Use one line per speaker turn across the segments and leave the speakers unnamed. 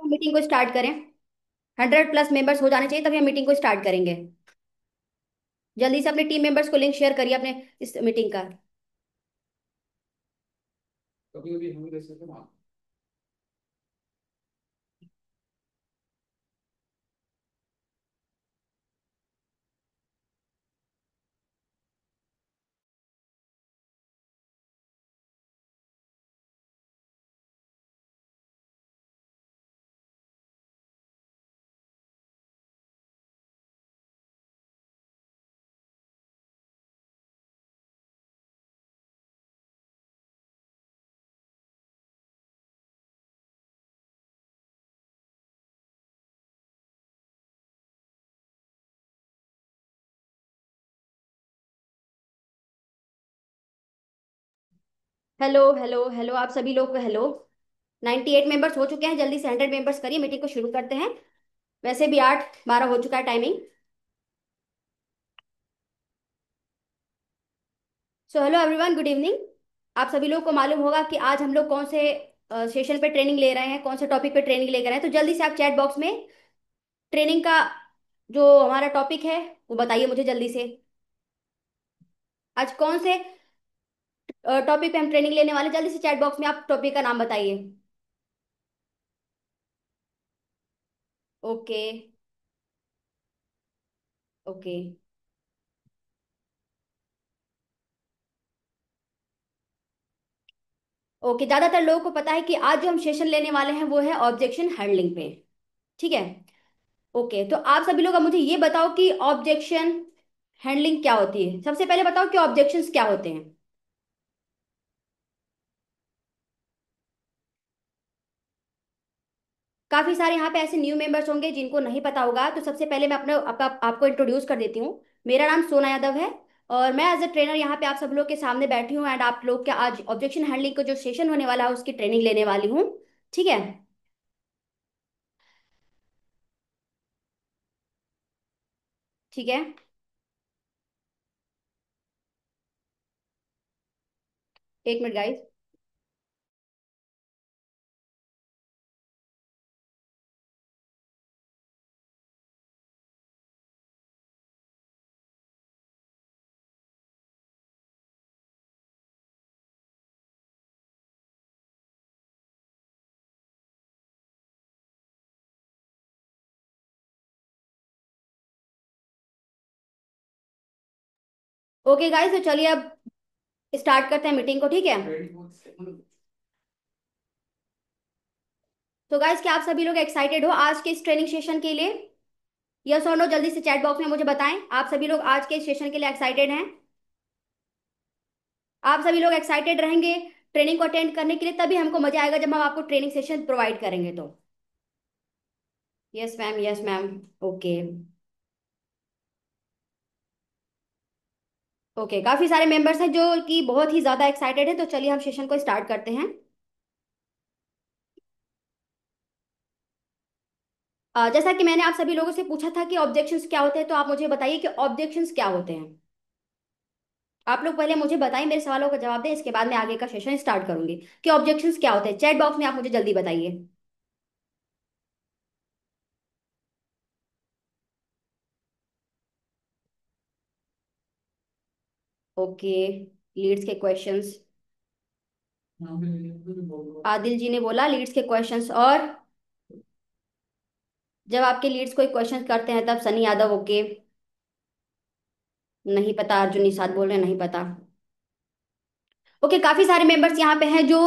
Meeting को start करें। 100+ members हो जाने चाहिए तभी हम मीटिंग को स्टार्ट करेंगे। जल्दी से अपने टीम मेंबर्स को लिंक शेयर करिए अपने इस मीटिंग का। हेलो हेलो हेलो, आप सभी लोग को हेलो। 98 मेंबर्स हो चुके हैं, जल्दी से 100 मेंबर्स करिए, मीटिंग को शुरू करते हैं। वैसे भी 8:12 हो चुका है timing. So hello everyone, good evening. आप सभी लोग को मालूम होगा कि आज हम लोग कौन से सेशन पे ट्रेनिंग ले रहे हैं, कौन से टॉपिक पे ट्रेनिंग ले रहे हैं। तो जल्दी से आप चैट बॉक्स में ट्रेनिंग का जो हमारा टॉपिक है वो बताइए मुझे जल्दी से। आज कौन से टॉपिक पे हम ट्रेनिंग लेने वाले, जल्दी से चैट बॉक्स में आप टॉपिक का नाम बताइए। ओके। ओके। ओके, ज्यादातर लोगों को पता है कि आज जो हम सेशन लेने वाले हैं वो है ऑब्जेक्शन हैंडलिंग पे। ठीक है। ओके, तो आप सभी लोग अब मुझे ये बताओ कि ऑब्जेक्शन हैंडलिंग क्या होती है। सबसे पहले बताओ कि ऑब्जेक्शंस क्या होते हैं। काफी सारे यहाँ पे ऐसे न्यू मेंबर्स होंगे जिनको नहीं पता होगा, तो सबसे पहले मैं आपको इंट्रोड्यूस कर देती हूँ। मेरा नाम सोना यादव है और मैं एज अ ट्रेनर यहाँ पे आप सब लोग के सामने बैठी हूँ एंड आप लोग के आज ऑब्जेक्शन हैंडलिंग का जो सेशन होने वाला है उसकी ट्रेनिंग लेने वाली हूँ। ठीक है। ठीक है। एक मिनट गाइस। ओके गाइस, तो चलिए अब स्टार्ट करते हैं मीटिंग को। ठीक है। तो गाइस, क्या आप सभी लोग एक्साइटेड हो आज के इस ट्रेनिंग सेशन के लिए? यस और नो जल्दी से चैट बॉक्स में मुझे बताएं, आप सभी लोग आज के इस सेशन के लिए एक्साइटेड हैं? आप सभी लोग एक्साइटेड रहेंगे ट्रेनिंग को अटेंड करने के लिए, तभी हमको मजा आएगा जब हम आपको ट्रेनिंग सेशन प्रोवाइड करेंगे तो। Yes ma'am, yes ma'am. Okay. Okay, काफी सारे मेंबर्स हैं जो कि बहुत ही ज्यादा एक्साइटेड है, तो चलिए हम सेशन को स्टार्ट करते हैं। जैसा कि मैंने आप सभी लोगों से पूछा था कि ऑब्जेक्शंस क्या होते हैं, तो आप मुझे बताइए कि ऑब्जेक्शंस क्या होते हैं। आप लोग पहले मुझे बताइए, मेरे सवालों का जवाब दें, इसके बाद मैं आगे का सेशन स्टार्ट करूंगी। कि ऑब्जेक्शंस क्या होते हैं, चैट बॉक्स में आप मुझे जल्दी बताइए। ओके। लीड्स के क्वेश्चंस। आदिल जी ने बोला लीड्स के क्वेश्चंस। और जब आपके लीड्स कोई क्वेश्चंस करते हैं तब सनी यादव। ओके। नहीं पता, अर्जुन निषाद बोल रहे हैं नहीं पता। ओके, काफी सारे मेंबर्स यहाँ पे हैं जो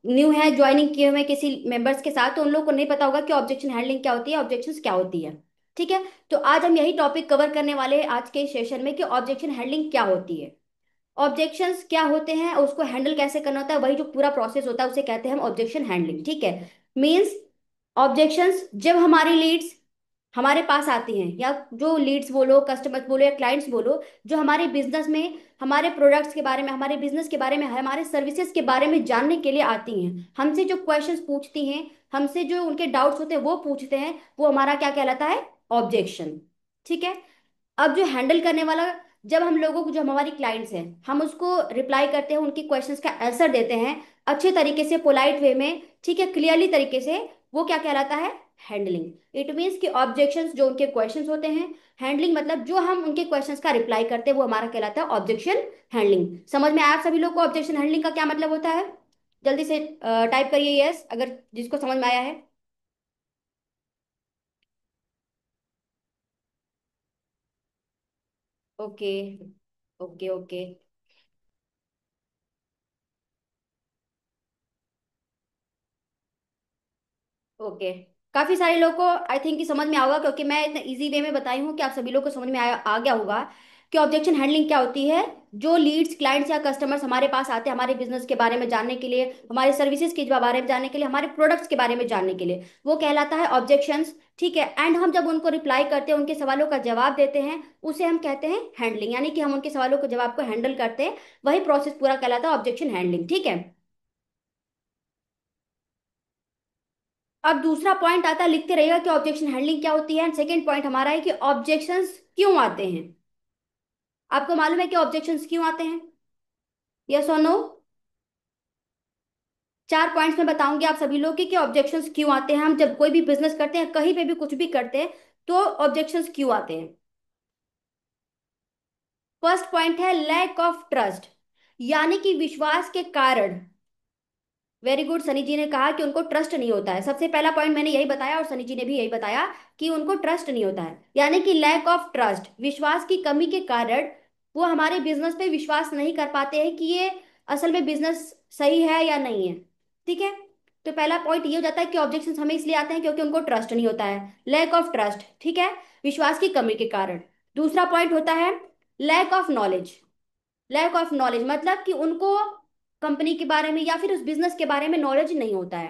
न्यू है, ज्वाइनिंग किए हुए हैं किसी मेंबर्स के साथ, तो उन लोग को नहीं पता होगा कि ऑब्जेक्शन हैंडलिंग क्या होती है, ऑब्जेक्शंस क्या होती है। ठीक है। तो आज हम यही टॉपिक कवर करने वाले हैं आज के सेशन में कि ऑब्जेक्शन हैंडलिंग क्या होती है, ऑब्जेक्शंस क्या होते हैं और उसको हैंडल कैसे करना होता है। वही जो पूरा प्रोसेस होता है उसे कहते हैं हम ऑब्जेक्शन हैंडलिंग। ठीक है। मीन्स ऑब्जेक्शंस जब हमारी लीड्स हमारे पास आती हैं, या जो लीड्स बोलो, कस्टमर्स बोलो या क्लाइंट्स बोलो, जो हमारे बिजनेस में हमारे प्रोडक्ट्स के बारे में, हमारे बिजनेस के बारे में, हमारे सर्विसेज के बारे में जानने के लिए आती हैं, हमसे जो क्वेश्चंस पूछती हैं, हमसे जो उनके डाउट्स होते हैं वो पूछते हैं, वो हमारा क्या कहलाता है? ऑब्जेक्शन। ठीक है। अब जो हैंडल करने वाला, जब हम लोगों को, जो हमारी क्लाइंट्स हैं, हम उसको रिप्लाई करते हैं, उनकी क्वेश्चंस का आंसर देते हैं अच्छे तरीके से, पोलाइट वे में, ठीक है, क्लियरली तरीके से, वो क्या कहलाता है? हैंडलिंग। इट मीन्स कि ऑब्जेक्शंस जो उनके क्वेश्चंस होते हैं, हैंडलिंग मतलब जो हम उनके क्वेश्चंस का रिप्लाई करते हैं, वो हमारा कहलाता है ऑब्जेक्शन हैंडलिंग। समझ में आया आप सभी लोग को ऑब्जेक्शन हैंडलिंग का क्या मतलब होता है? जल्दी से टाइप करिए यस अगर जिसको समझ में आया है। Okay okay okay okay. काफी सारे लोगों को आई थिंक कि समझ में आएगा, क्योंकि मैं इतने इजी वे में बताई हूँ कि आप सभी लोग को समझ में आ गया होगा कि ऑब्जेक्शन हैंडलिंग क्या होती है। जो लीड्स, क्लाइंट्स या कस्टमर्स हमारे पास आते हैं हमारे बिजनेस के बारे में जानने के लिए, हमारे सर्विसेज के बारे में जानने के लिए, हमारे प्रोडक्ट्स के बारे में जानने के लिए, वो कहलाता है ऑब्जेक्शंस। ठीक है, एंड हम जब उनको रिप्लाई करते हैं, उनके सवालों का जवाब देते हैं, उसे हम कहते हैं हैंडलिंग, यानी कि हम उनके सवालों के जवाब को हैंडल करते हैं। वही प्रोसेस पूरा कहलाता है ऑब्जेक्शन हैंडलिंग। ठीक है। अब दूसरा पॉइंट आता है, लिखते रहिएगा कि ऑब्जेक्शन हैंडलिंग क्या होती है। एंड सेकंड पॉइंट हमारा है कि ऑब्जेक्शंस क्यों आते हैं। आपको मालूम है कि ऑब्जेक्शंस क्यों आते हैं? यस और नो? चार पॉइंट्स में बताऊंगी आप सभी लोग कि ऑब्जेक्शंस क्यों आते हैं। हम जब कोई भी बिजनेस करते हैं, कहीं पे भी कुछ भी करते हैं, तो ऑब्जेक्शंस क्यों आते हैं। फर्स्ट पॉइंट है लैक ऑफ ट्रस्ट, यानी कि विश्वास के कारण। वेरी गुड, सनी जी ने कहा कि उनको ट्रस्ट नहीं होता है। सबसे पहला पॉइंट मैंने यही बताया और सनी जी ने भी यही बताया कि उनको ट्रस्ट नहीं होता है, यानी कि लैक ऑफ ट्रस्ट, विश्वास की कमी के कारण वो हमारे बिजनेस पे विश्वास नहीं कर पाते हैं कि ये असल में बिजनेस सही है या नहीं है। ठीक है। तो पहला पॉइंट ये हो जाता है कि ऑब्जेक्शन हमें इसलिए आते हैं क्योंकि उनको ट्रस्ट नहीं होता है, लैक ऑफ ट्रस्ट। ठीक है, विश्वास की कमी के कारण। दूसरा पॉइंट होता है lack of knowledge. Lack of knowledge मतलब कि उनको कंपनी के बारे में या फिर उस बिजनेस के बारे में नॉलेज नहीं होता है।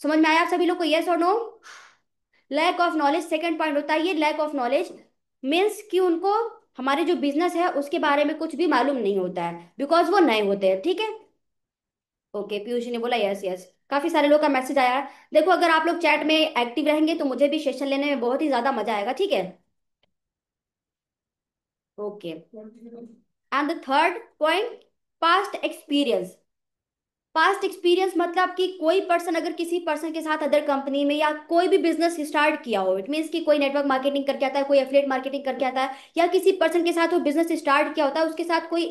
समझ में आया आप सभी लोग को? यस और no? Lack of knowledge second point होता है। ये लैक ऑफ नॉलेज मीन्स कि उनको हमारे जो बिजनेस है उसके बारे में कुछ भी मालूम नहीं होता है, बिकॉज वो नए होते हैं। ठीक है। ओके, पीयूष जी ने बोला यस यस। काफी सारे लोग का मैसेज आया है। देखो, अगर आप लोग चैट में एक्टिव रहेंगे तो मुझे भी सेशन लेने में बहुत ही ज्यादा मजा आएगा। ठीक है। Okay. And the third point, past experience. Past experience मतलब कि कोई पर्सन अगर किसी पर्सन के साथ अदर कंपनी में या कोई भी बिजनेस स्टार्ट किया हो, इट मीन्स कि कोई नेटवर्क मार्केटिंग करके आता है, कोई एफिलिएट मार्केटिंग करके आता है, या किसी पर्सन के साथ वो बिजनेस स्टार्ट किया होता है, उसके साथ कोई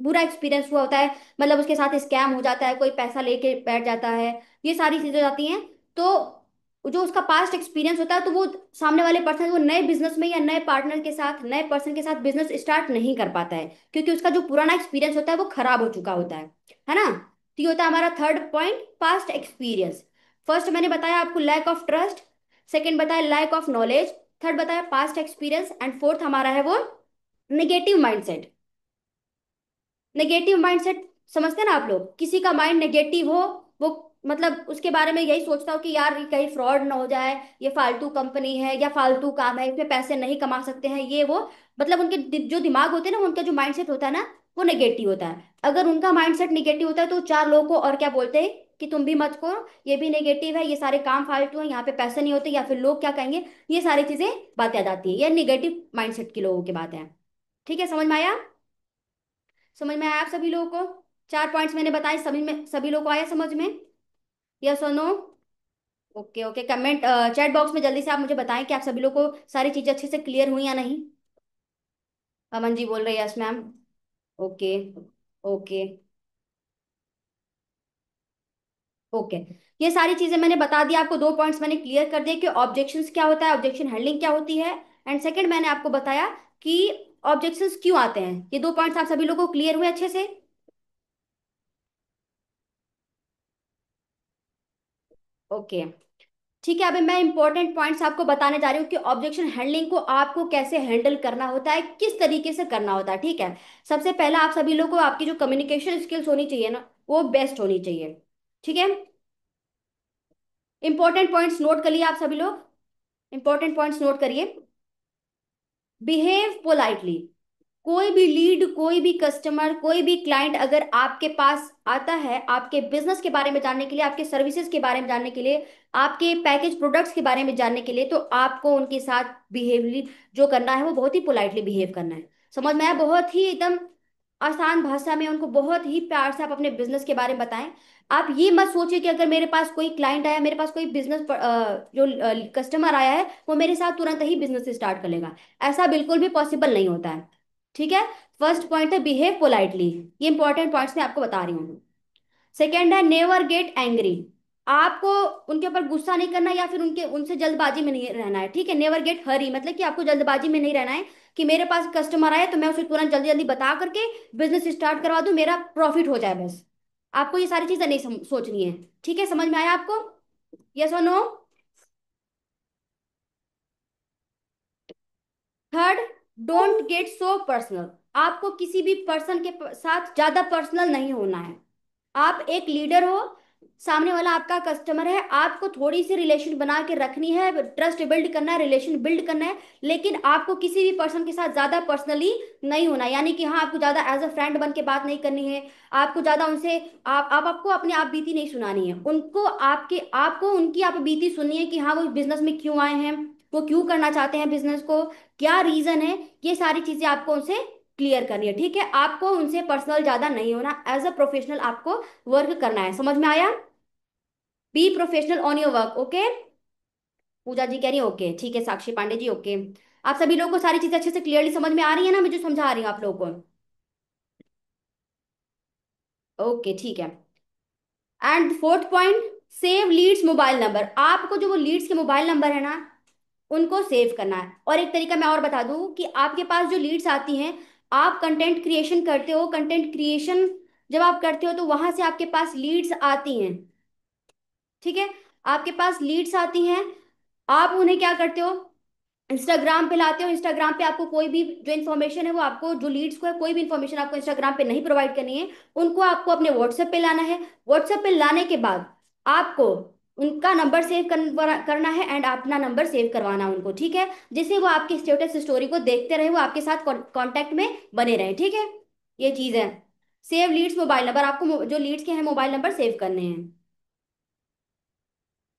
बुरा एक्सपीरियंस हुआ होता है, मतलब उसके साथ स्कैम हो जाता है, कोई पैसा लेके बैठ जाता है, ये सारी चीजें हो जाती हैं। तो जो उसका पास्ट एक्सपीरियंस होता है, तो वो सामने वाले पर्सन वो नए बिजनेस में या नए पार्टनर के साथ, नए पर्सन के साथ बिजनेस स्टार्ट नहीं कर पाता है, क्योंकि उसका जो पुराना एक्सपीरियंस होता है वो खराब हो चुका होता है ना। तो ये होता है हमारा third point, past experience. First मैंने बताया आपको लैक ऑफ ट्रस्ट, सेकंड बताया लैक ऑफ नॉलेज, थर्ड बताया पास्ट एक्सपीरियंस, एंड फोर्थ हमारा है वो नेगेटिव माइंडसेट। नेगेटिव माइंडसेट समझते हैं ना आप लोग? किसी का माइंड नेगेटिव हो, वो मतलब उसके बारे में यही सोचता हो कि यार ये कहीं फ्रॉड ना हो जाए, ये फालतू कंपनी है या फालतू काम है, इसमें पैसे नहीं कमा सकते हैं, ये वो। मतलब उनके जो दिमाग होते हैं ना, उनका जो माइंडसेट होता है ना, वो नेगेटिव होता है। अगर उनका माइंडसेट नेगेटिव होता है तो चार लोगों को और क्या बोलते हैं कि तुम भी मत करो, ये भी नेगेटिव है, ये सारे काम फालतू है, यहाँ पे पैसे नहीं होते, या फिर लोग क्या कहेंगे, ये सारी चीजें बातें आ जाती है। ये नेगेटिव माइंडसेट के लोगों की बात है। ठीक है, समझ में आया? समझ में आया आप सभी लोगों को? चार पॉइंट्स मैंने बताए, सभी में सभी लोगों को आया समझ में? यस और no? Okay okay, comment chat box में जल्दी से आप मुझे बताएं कि आप सभी लोग को सारी चीजें अच्छे से क्लियर हुई या नहीं। अमन जी बोल रहे हैं yes ma'am. Okay okay okay. ये सारी चीजें मैंने बता दी आपको, दो पॉइंट्स मैंने क्लियर कर दिए कि ऑब्जेक्शंस क्या होता है, ऑब्जेक्शन हैंडलिंग क्या होती है, एंड सेकंड मैंने आपको बताया कि ऑब्जेक्शंस क्यों आते हैं। ये दो पॉइंट्स आप सभी लोगों को क्लियर हुए अच्छे से? ओके। ठीक है, अभी मैं इंपॉर्टेंट पॉइंट्स आपको बताने जा रही हूँ कि ऑब्जेक्शन हैंडलिंग को आपको कैसे हैंडल करना होता है, किस तरीके से करना होता है। ठीक है। सबसे पहला आप सभी लोग को आपकी जो कम्युनिकेशन स्किल्स होनी चाहिए ना, वो बेस्ट होनी चाहिए। ठीक है। इंपॉर्टेंट पॉइंट्स नोट कर लिए आप सभी लोग? इंपॉर्टेंट पॉइंट्स नोट करिए। Behave politely. कोई भी लीड, कोई भी कस्टमर, कोई भी क्लाइंट अगर आपके पास आता है आपके बिजनेस के बारे में जानने के लिए, आपके सर्विसेज के बारे में जानने के लिए, आपके पैकेज प्रोडक्ट्स के बारे में जानने के लिए, तो आपको उनके साथ बिहेवियरली जो करना है वो बहुत ही पोलाइटली बिहेव करना है। समझ में आया? बहुत ही एकदम आसान भाषा में उनको बहुत ही प्यार से आप अपने बिजनेस के बारे में बताएं। आप ये मत सोचिए कि अगर मेरे पास कोई क्लाइंट आया, मेरे पास कोई बिजनेस जो कस्टमर आया है वो मेरे साथ तुरंत ही बिजनेस स्टार्ट कर लेगा। ऐसा बिल्कुल भी पॉसिबल नहीं होता है। ठीक है। फर्स्ट पॉइंट है बिहेव पोलाइटली। ये इंपॉर्टेंट पॉइंट्स मैं आपको बता रही हूँ। सेकेंड है नेवर गेट एंग्री। आपको उनके ऊपर गुस्सा नहीं करना या फिर उनके उनसे जल्दबाजी में नहीं रहना है। ठीक है। नेवर गेट हरी मतलब कि आपको जल्दबाजी में नहीं रहना है कि मेरे पास कस्टमर आए तो मैं उसे तुरंत जल्दी जल्दी बता करके बिजनेस स्टार्ट करवा दूं, मेरा प्रॉफिट हो जाए बस। आपको ये सारी चीजें नहीं सोचनी है। ठीक है, समझ में आया आपको? यस और no? Third, don't get so personal. आपको किसी भी पर्सन के साथ ज्यादा पर्सनल नहीं होना है। आप एक लीडर हो, सामने वाला आपका कस्टमर है, आपको थोड़ी सी रिलेशन बना के रखनी है, ट्रस्ट बिल्ड करना है, रिलेशन बिल्ड करना है। लेकिन आपको किसी भी पर्सन के साथ ज्यादा पर्सनली नहीं होना, यानी कि हाँ आपको ज्यादा एज अ फ्रेंड बन के बात नहीं करनी है। आपको ज्यादा उनसे आपको अपनी आप बीती नहीं सुनानी है उनको। आपको उनकी आप बीती सुननी है कि हाँ वो बिजनेस में क्यों आए हैं, वो क्यों करना चाहते हैं बिजनेस को, क्या रीजन है। ये सारी चीजें आपको उनसे क्लियर करनी है। ठीक है। आपको उनसे पर्सनल ज्यादा नहीं होना, एज अ प्रोफेशनल आपको वर्क करना है। समझ में आया? Be professional on your work. Okay. Pooja ji कह रही है ओके। ठीक है, साक्षी पांडे जी ओके। आप सभी लोगों को सारी चीजें अच्छे से क्लियरली समझ में आ रही है ना, मैं जो समझा रही हूँ आप लोगों को? ओके ठीक है। And fourth point, save leads mobile number. आपको जो वो लीड्स के मोबाइल नंबर है ना, उनको सेव करना है। और एक तरीका मैं और बता दूं कि आपके पास जो लीड्स आती हैं, आप कंटेंट क्रिएशन करते हो, कंटेंट क्रिएशन जब आप करते हो तो वहां से आपके पास लीड्स आती हैं। ठीक है। आपके पास लीड्स आती हैं, आप उन्हें क्या करते हो, इंस्टाग्राम पे लाते हो। इंस्टाग्राम पे आपको कोई भी जो इन्फॉर्मेशन है वो आपको, जो लीड्स को है, कोई भी इन्फॉर्मेशन आपको इंस्टाग्राम पे नहीं प्रोवाइड करनी है, उनको आपको अपने व्हाट्सएप पे लाना है। व्हाट्सएप पे लाने के बाद आपको उनका नंबर सेव करना है एंड अपना नंबर सेव करवाना उनको। ठीक है। जिससे वो आपकी स्टेटस स्टोरी को देखते रहे, वो आपके साथ कांटेक्ट में बने रहे। ठीक है। ये चीज है। सेव लीड्स मोबाइल नंबर, आपको जो लीड्स के हैं मोबाइल नंबर सेव करने हैं।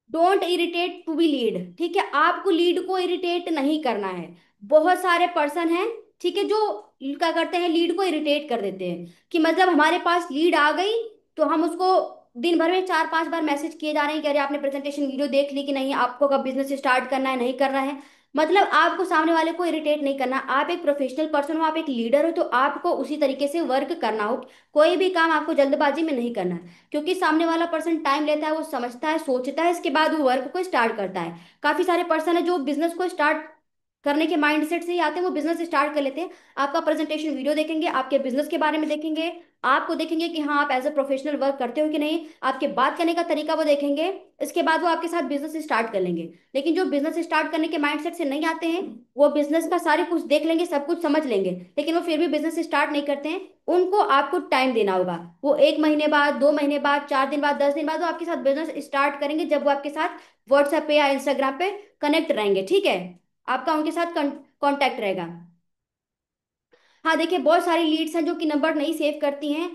Don't irritate to be lead. ठीक है। आपको लीड को इरिटेट नहीं करना है। बहुत सारे पर्सन हैं, ठीक है, जो क्या करते हैं, लीड को इरिटेट कर देते हैं कि मतलब हमारे पास लीड आ गई तो हम उसको दिन भर में 4-5 बार मैसेज किए जा रहे हैं कि अरे आपने प्रेजेंटेशन वीडियो देख ली कि नहीं, आपको कब बिजनेस स्टार्ट करना है, नहीं करना है। मतलब आपको सामने वाले को इरिटेट नहीं करना। आप एक प्रोफेशनल पर्सन हो, आप एक लीडर हो, तो आपको उसी तरीके से वर्क करना हो। कोई भी काम आपको जल्दबाजी में नहीं करना है, क्योंकि सामने वाला पर्सन टाइम लेता है, वो समझता है, सोचता है, इसके बाद वो वर्क को स्टार्ट करता है। काफी सारे पर्सन है जो बिजनेस को स्टार्ट करने के माइंडसेट से ही आते हैं, वो बिजनेस स्टार्ट कर लेते हैं। आपका प्रेजेंटेशन वीडियो देखेंगे, आपके बिजनेस के बारे में देखेंगे, आपको देखेंगे कि हाँ आप एज अ प्रोफेशनल वर्क करते हो कि नहीं, आपके बात करने का तरीका वो देखेंगे। इसके बाद वो आपके साथ बिजनेस स्टार्ट कर लेंगे। लेकिन जो बिजनेस स्टार्ट करने के माइंडसेट से नहीं आते हैं, वो बिजनेस का सारे कुछ देख लेंगे, सब कुछ समझ लेंगे, लेकिन वो फिर भी बिजनेस स्टार्ट नहीं करते हैं। उनको आपको टाइम देना होगा। वो 1 महीने बाद, 2 महीने बाद, 4 दिन बाद, 10 दिन बाद वो आपके साथ बिजनेस स्टार्ट करेंगे, जब वो आपके साथ व्हाट्सएप पे या इंस्टाग्राम पे कनेक्ट रहेंगे। ठीक है। आपका उनके साथ कांटेक्ट रहेगा। हाँ देखिए, बहुत सारी लीड्स हैं जो कि नंबर नहीं सेव करती हैं,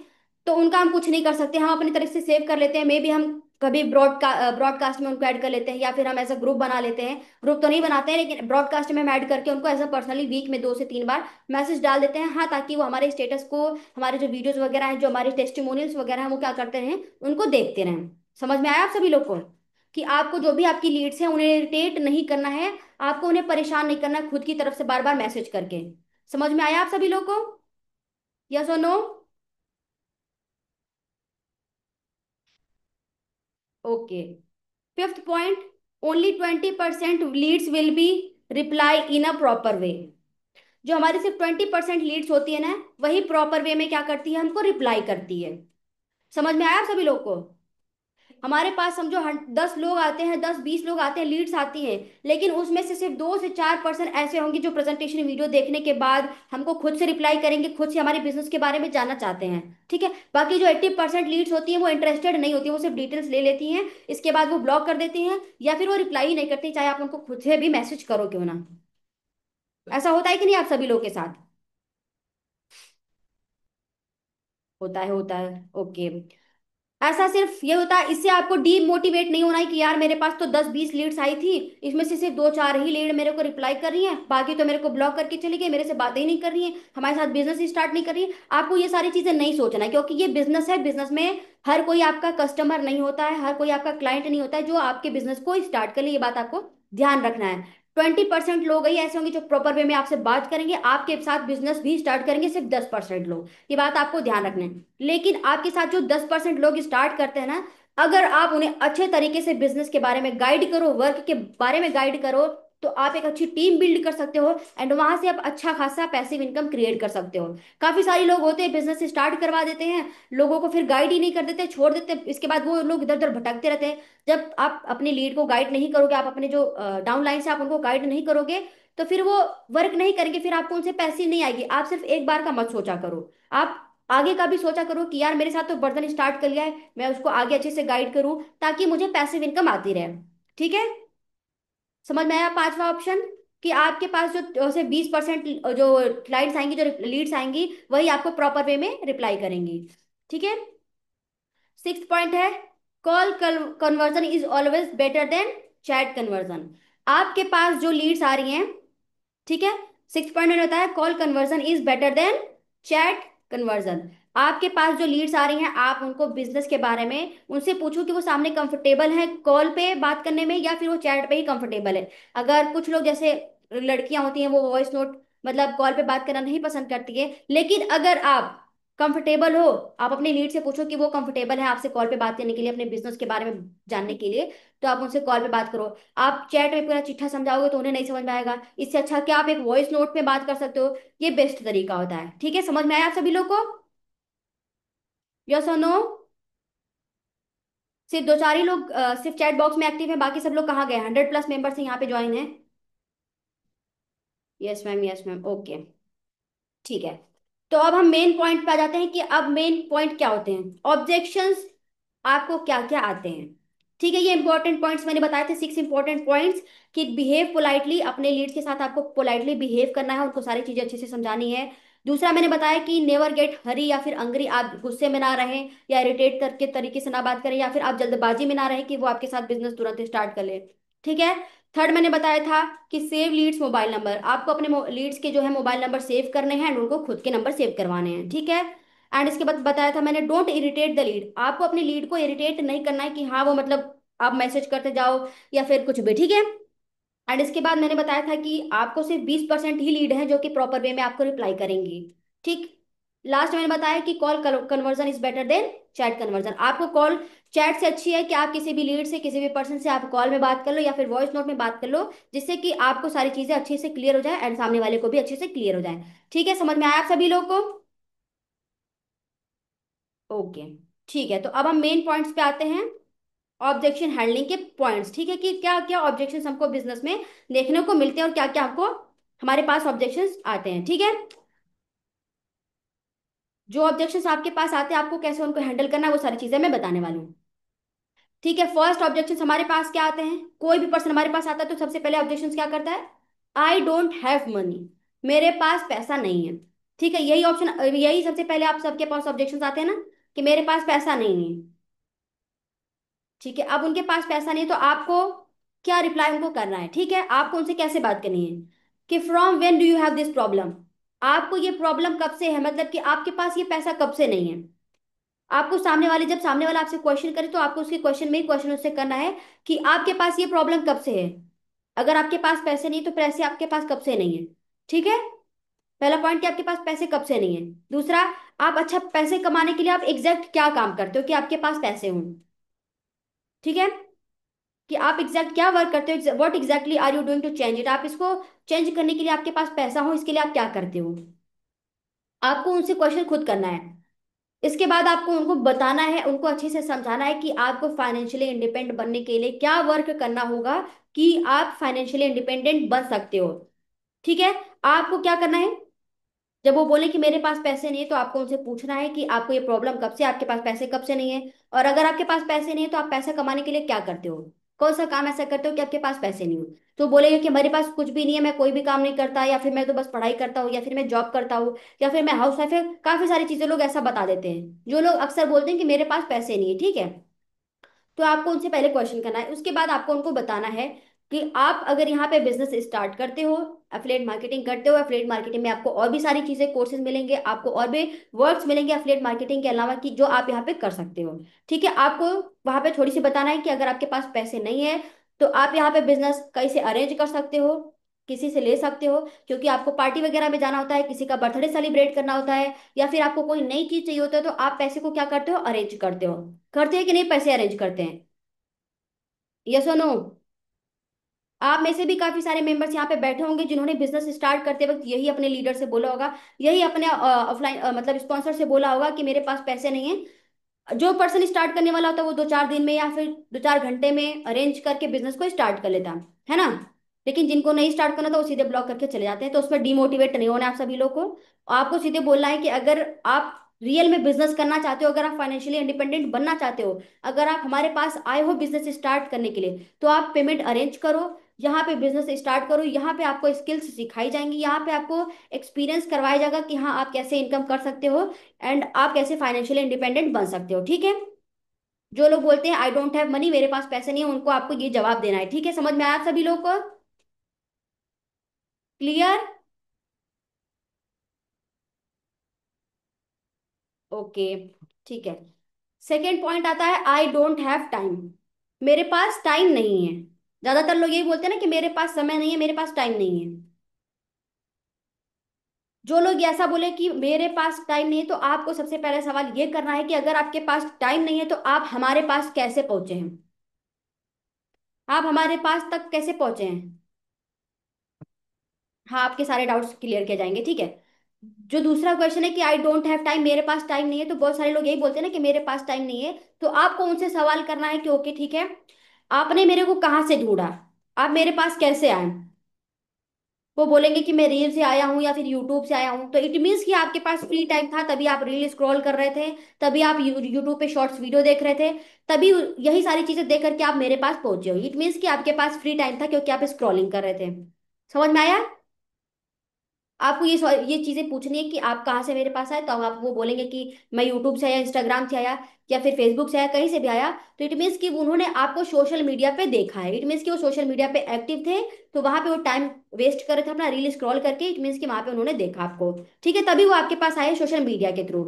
तो उनका हम कुछ नहीं कर सकते। हम अपनी तरफ से सेव कर लेते हैं, मे बी हम कभी ब्रॉडकास्ट में उनको ऐड कर लेते हैं, या फिर हम ऐसा ग्रुप बना लेते हैं। ग्रुप तो नहीं बनाते हैं, लेकिन ब्रॉडकास्ट में हम ऐड करके उनको ऐसा पर्सनली वीक में 2 से 3 बार मैसेज डाल देते हैं। हाँ, ताकि वो हमारे स्टेटस को, हमारे जो वीडियोस वगैरह हैं, जो हमारे टेस्टिमोनियल्स वगैरह हैं, वो क्या करते हैं, उनको देखते रहें। समझ में आया आप सभी लोग को कि आपको जो भी आपकी लीड्स हैं उन्हें इरिटेट नहीं करना है, आपको उन्हें परेशान नहीं करना है खुद की तरफ से बार बार मैसेज करके। समझ में आया आप सभी लोग को? यस और no? Okay. Fifth point, only 20% leads will be reply in a proper way. जो हमारी सिर्फ 20% लीड्स होती है ना, वही प्रॉपर वे में क्या करती है, हमको रिप्लाई करती है। समझ में आया आप सभी लोग को? हमारे पास समझो 10 लोग आते हैं, 10-20 लोग आते हैं, लीड्स आती हैं, लेकिन उसमें से सिर्फ 2 से 4% ऐसे होंगे जो प्रेजेंटेशन वीडियो देखने के बाद हमको खुद से रिप्लाई करेंगे, खुद से हमारे बिजनेस के बारे में जानना चाहते हैं। ठीक है। बाकी जो 80% लीड्स होती हैं वो इंटरेस्टेड नहीं होती हैं, वो सिर्फ डिटेल्स ले लेती हैं, इसके बाद वो ब्लॉक कर देती हैं, या फिर वो रिप्लाई ही नहीं करती, चाहे आप उनको खुद से भी मैसेज करो क्यों ना। ऐसा होता है कि नहीं आप सभी लोग के साथ? होता है, होता है। ओके। ऐसा सिर्फ ये होता है, इससे आपको डीमोटिवेट नहीं होना है कि यार मेरे पास तो 10-20 लीड्स आई थी, इसमें से सिर्फ 2-4 ही लीड मेरे को रिप्लाई कर रही हैं, बाकी तो मेरे को ब्लॉक करके चली गई, मेरे से बातें ही नहीं कर रही हैं, हमारे साथ बिजनेस ही स्टार्ट नहीं कर रही है। आपको ये सारी चीजें नहीं सोचना है, क्योंकि ये बिजनेस है, बिजनेस में हर कोई आपका कस्टमर नहीं होता है, हर कोई आपका क्लाइंट नहीं होता है जो आपके बिजनेस को स्टार्ट कर ले, ये बात आपको ध्यान रखना है। 20% लोग ही ऐसे होंगे जो प्रॉपर वे में आपसे बात करेंगे, आपके साथ बिजनेस भी स्टार्ट करेंगे, सिर्फ 10% लोग, ये बात आपको ध्यान रखना है। लेकिन आपके साथ जो 10% लोग स्टार्ट करते हैं ना, अगर आप उन्हें अच्छे तरीके से बिजनेस के बारे में गाइड करो, वर्क के बारे में गाइड करो, तो आप एक अच्छी टीम बिल्ड कर सकते हो, एंड वहां से आप अच्छा खासा पैसिव इनकम क्रिएट कर सकते हो। काफी सारे लोग होते हैं बिजनेस स्टार्ट करवा देते हैं, लोगों को फिर गाइड ही नहीं कर देते, छोड़ देते, इसके बाद वो लोग इधर उधर भटकते रहते हैं। जब आप अपनी लीड को गाइड नहीं करोगे, आप अपने जो डाउन लाइन से आप उनको गाइड नहीं करोगे, तो फिर वो वर्क नहीं करेंगे, फिर आपको उनसे पैसे नहीं आएगी। आप सिर्फ एक बार का मत सोचा करो, आप आगे का भी सोचा करो कि यार मेरे साथ तो बर्तन स्टार्ट कर लिया है, मैं उसको आगे अच्छे से गाइड करूं ताकि मुझे पैसिव इनकम आती रहे। ठीक है, समझ में आया पांचवा ऑप्शन? कि आपके पास जो से 20% जो क्लाइंट्स आएंगी, जो लीड्स आएंगी, वही आपको प्रॉपर वे में रिप्लाई करेंगी। ठीक है। सिक्स पॉइंट है, call conversion is always better than chat conversion. आपके पास जो लीड्स आ रही हैं, ठीक है, सिक्स पॉइंट होता है call conversion is better than chat conversion. आपके पास जो लीड्स आ रही हैं, आप उनको बिजनेस के बारे में उनसे पूछो कि वो सामने कंफर्टेबल है कॉल पे बात करने में या फिर वो चैट पे ही कंफर्टेबल है। अगर कुछ लोग जैसे लड़कियां होती हैं वो वॉइस नोट मतलब कॉल पे बात करना नहीं पसंद करती है, लेकिन अगर आप कंफर्टेबल हो, आप अपने लीड से पूछो कि वो कंफर्टेबल है आपसे कॉल पे बात करने के लिए, अपने बिजनेस के बारे में जानने के लिए, तो आप उनसे कॉल पे बात करो। आप चैट में पूरा चिट्ठा समझाओगे तो उन्हें नहीं समझ में आएगा, इससे अच्छा कि आप एक वॉइस नोट पे बात कर सकते हो, ये बेस्ट तरीका होता है। ठीक है, समझ में आया आप सभी लोग को? यस और नो? सिर्फ दो चार ही लोग सिर्फ चैट बॉक्स में एक्टिव है, बाकी सब लोग कहाँ गए? 100+ मेंबर्स यहाँ पे ज्वाइन है। Yes ma'am, yes ma'am, okay. ठीक है, तो अब हम मेन पॉइंट पे आ जाते हैं कि अब मेन पॉइंट क्या होते हैं, ऑब्जेक्शंस आपको क्या क्या आते हैं। ठीक है, ये इंपॉर्टेंट पॉइंट्स मैंने बताए थे, 6 इंपॉर्टेंट पॉइंट्स, कि बिहेव पोलाइटली, अपने लीड्स के साथ आपको पोलाइटली बिहेव करना है, उनको सारी चीजें अच्छे से समझानी है। दूसरा मैंने बताया कि नेवर गेट हरी या फिर अंग्री, आप गुस्से में ना रहें या इरिटेट करके तरीके से ना बात करें, या फिर आप जल्दबाजी में ना रहें कि वो आपके साथ बिजनेस तुरंत स्टार्ट कर ले। ठीक है। थर्ड मैंने बताया था कि सेव लीड्स मोबाइल नंबर, आपको अपने लीड्स के जो है मोबाइल नंबर सेव करने हैं, and उनको खुद के नंबर सेव करवाने हैं। ठीक है। एंड इसके बाद बताया था मैंने, डोंट इरिटेट द लीड, आपको अपनी लीड को इरिटेट नहीं करना है कि हाँ वो मतलब आप मैसेज करते जाओ या फिर कुछ भी। ठीक है। एंड इसके बाद मैंने बताया था कि आपको सिर्फ 20% ही लीड है जो कि प्रॉपर वे में आपको रिप्लाई करेंगी। ठीक। लास्ट मैंने बताया कि call conversion is better than chat conversion, आपको कॉल चैट से अच्छी है कि आप किसी भी लीड से, किसी भी पर्सन से आप कॉल में बात कर लो या फिर वॉइस नोट में बात कर लो, जिससे कि आपको सारी चीजें अच्छे से क्लियर हो जाए एंड सामने वाले को भी अच्छे से क्लियर हो जाए। ठीक है, समझ में आया आप सभी लोगों को? ओके। ठीक है, तो अब हम मेन पॉइंट्स पे आते हैं, ऑब्जेक्शन हैंडलिंग के पॉइंट्स। ठीक है, कि क्या क्या ऑब्जेक्शंस हमको बिजनेस में देखने को मिलते हैं और क्या क्या हमको हमारे पास ऑब्जेक्शंस आते हैं। ठीक है, जो ऑब्जेक्शंस आपके पास आते हैं आपको कैसे उनको हैंडल करना है वो सारी चीजें मैं बताने वाली हूँ। ठीक है, फर्स्ट ऑब्जेक्शन हमारे पास क्या आते हैं, कोई भी पर्सन हमारे पास आता है तो सबसे पहले ऑब्जेक्शन क्या करता है? आई डोंट हैव मनी, मेरे पास पैसा नहीं है। ठीक है, यही ऑप्शन, यही सबसे पहले आप सबके पास ऑब्जेक्शन आते हैं ना, कि मेरे पास पैसा नहीं है। ठीक है, अब उनके पास पैसा नहीं है तो आपको क्या रिप्लाई उनको करना है? ठीक है, आपको उनसे कैसे बात करनी है कि from when do you have this problem, आपको ये प्रॉब्लम कब से है, मतलब कि आपके पास ये पैसा कब से नहीं है। आपको सामने वाले, जब सामने वाला आपसे क्वेश्चन करे तो आपको उसके क्वेश्चन में ही क्वेश्चन उससे करना है कि आपके पास ये प्रॉब्लम कब से है। अगर आपके पास पैसे नहीं तो पैसे आपके पास कब से नहीं है। ठीक है, पहला पॉइंट कि आपके पास पैसे कब से नहीं है। दूसरा, आप अच्छा पैसे कमाने के लिए आप एग्जैक्ट क्या काम करते हो कि आपके पास पैसे हों। ठीक है, कि आप एग्जैक्ट क्या वर्क करते हो, what exactly are you doing to change it, आप इसको चेंज करने के लिए आपके पास पैसा हो, इसके लिए आप क्या करते हो। आपको उनसे क्वेश्चन खुद करना है। इसके बाद आपको उनको बताना है, उनको अच्छे से समझाना है कि आपको फाइनेंशियली इंडिपेंडेंट बनने के लिए क्या वर्क करना होगा कि आप फाइनेंशियली इंडिपेंडेंट बन सकते हो। ठीक है, आपको क्या करना है, जब वो बोले कि मेरे पास पैसे नहीं है तो आपको उनसे पूछना है कि आपको ये प्रॉब्लम कब से, आपके पास पैसे कब से नहीं है, और अगर आपके पास पैसे नहीं है तो आप पैसा कमाने के लिए क्या करते हो। कौन सा काम ऐसा करते हो कि आपके पास पैसे नहीं हो? तो बोलेगा कि मेरे पास कुछ भी नहीं है, मैं कोई भी काम नहीं करता, या फिर मैं तो बस पढ़ाई करता हूँ, या फिर मैं जॉब करता हूँ, या फिर मैं हाउस वाइफ है। काफी सारी चीजें लोग ऐसा बता देते हैं, जो लोग अक्सर बोलते हैं कि मेरे पास पैसे नहीं है, ठीक है। तो आपको उनसे पहले क्वेश्चन करना है, उसके बाद आपको उनको बताना है कि आप अगर यहाँ पे बिजनेस स्टार्ट करते हो, एफिलिएट मार्केटिंग करते हो, एफिलिएट मार्केटिंग में आपको और भी सारी चीजें, कोर्सेज मिलेंगे, आपको और भी वर्ड्स मिलेंगे एफिलिएट मार्केटिंग के अलावा, कि जो आप यहाँ पे कर सकते हो। ठीक है, आपको वहां पे थोड़ी सी बताना है कि अगर आपके पास पैसे नहीं है तो आप यहाँ पे बिजनेस कैसे अरेंज कर सकते हो, किसी से ले सकते हो, क्योंकि आपको पार्टी वगैरह में जाना होता है, किसी का बर्थडे सेलिब्रेट करना होता है, या फिर आपको कोई नई चीज चाहिए होता है, तो आप पैसे को क्या करते हो, अरेंज करते हो। करते हैं कि नहीं, पैसे अरेंज करते हैं? यस और नो? आप में से भी काफी सारे मेंबर्स यहाँ पे बैठे होंगे जिन्होंने बिजनेस स्टार्ट करते वक्त यही अपने लीडर से बोला होगा, यही अपने ऑफलाइन मतलब स्पॉन्सर से बोला होगा कि मेरे पास पैसे नहीं है। जो पर्सन स्टार्ट करने वाला होता है वो 2-4 दिन में या फिर 2-4 घंटे में अरेंज करके बिजनेस को स्टार्ट कर लेता है ना। लेकिन जिनको नहीं स्टार्ट करना, तो वो सीधे ब्लॉक करके चले जाते हैं। तो उसमें डिमोटिवेट नहीं होना है आप सभी लोग को। आपको सीधे बोलना है कि अगर आप रियल में बिजनेस करना चाहते हो, अगर आप फाइनेंशियली इंडिपेंडेंट बनना चाहते हो, अगर आप हमारे पास आए हो बिजनेस स्टार्ट करने के लिए, तो आप पेमेंट अरेंज करो, यहाँ पे बिजनेस स्टार्ट करो, यहाँ पे आपको स्किल्स सिखाई जाएंगी, यहाँ पे आपको एक्सपीरियंस करवाया जाएगा कि हाँ आप कैसे इनकम कर सकते हो, एंड आप कैसे फाइनेंशियली इंडिपेंडेंट बन सकते हो, ठीक है। जो लोग बोलते हैं आई डोंट हैव मनी, मेरे पास पैसे नहीं है, उनको आपको ये जवाब देना है, ठीक है। समझ में आया सभी लोग को? क्लियर? ओके, ठीक है। सेकेंड पॉइंट आता है आई डोंट हैव टाइम। मेरे पास टाइम नहीं है। ज्यादातर लोग यही बोलते हैं ना कि मेरे पास समय नहीं है, मेरे पास टाइम नहीं है। जो लोग ऐसा बोले कि मेरे पास टाइम नहीं है, तो आपको सबसे पहले सवाल ये करना है कि अगर आपके पास टाइम नहीं है तो आप हमारे पास कैसे पहुंचे हैं, आप हमारे पास तक कैसे पहुंचे हैं। हाँ, आपके सारे डाउट्स क्लियर किए जाएंगे, ठीक है। जो दूसरा क्वेश्चन है कि आई डोंट हैव टाइम, मेरे पास टाइम नहीं है, तो बहुत सारे लोग यही बोलते हैं ना कि मेरे पास टाइम नहीं है। तो आपको उनसे सवाल करना है कि ओके ठीक है, आपने मेरे को कहाँ से ढूंढा, आप मेरे पास कैसे आए। वो बोलेंगे कि मैं रील से आया हूँ या फिर यूट्यूब से आया हूँ, तो इट मीन्स कि आपके पास फ्री टाइम था, तभी आप रील स्क्रॉल कर रहे थे, तभी आप यूट्यूब पे शॉर्ट्स वीडियो देख रहे थे, तभी यही सारी चीजें देख करके आप मेरे पास पहुंचे हो। इट मीन्स कि आपके पास फ्री टाइम था क्योंकि आप स्क्रॉलिंग कर रहे थे। समझ में आया? आपको ये चीजें पूछनी है कि आप कहाँ से मेरे पास आए, तो आप वो बोलेंगे कि मैं यूट्यूब से आया, इंस्टाग्राम से आया, या फिर फेसबुक से आया, कहीं से भी आया। तो इट मीन्स कि उन्होंने आपको सोशल मीडिया पे देखा है, इट मीन्स कि वो सोशल मीडिया पे एक्टिव थे, तो वहां पे वो टाइम वेस्ट कर रहे थे अपना रील स्क्रॉल करके, इट मीन्स कि वहां पे उन्होंने देखा आपको, ठीक है, तभी वो आपके पास आए सोशल मीडिया के थ्रू,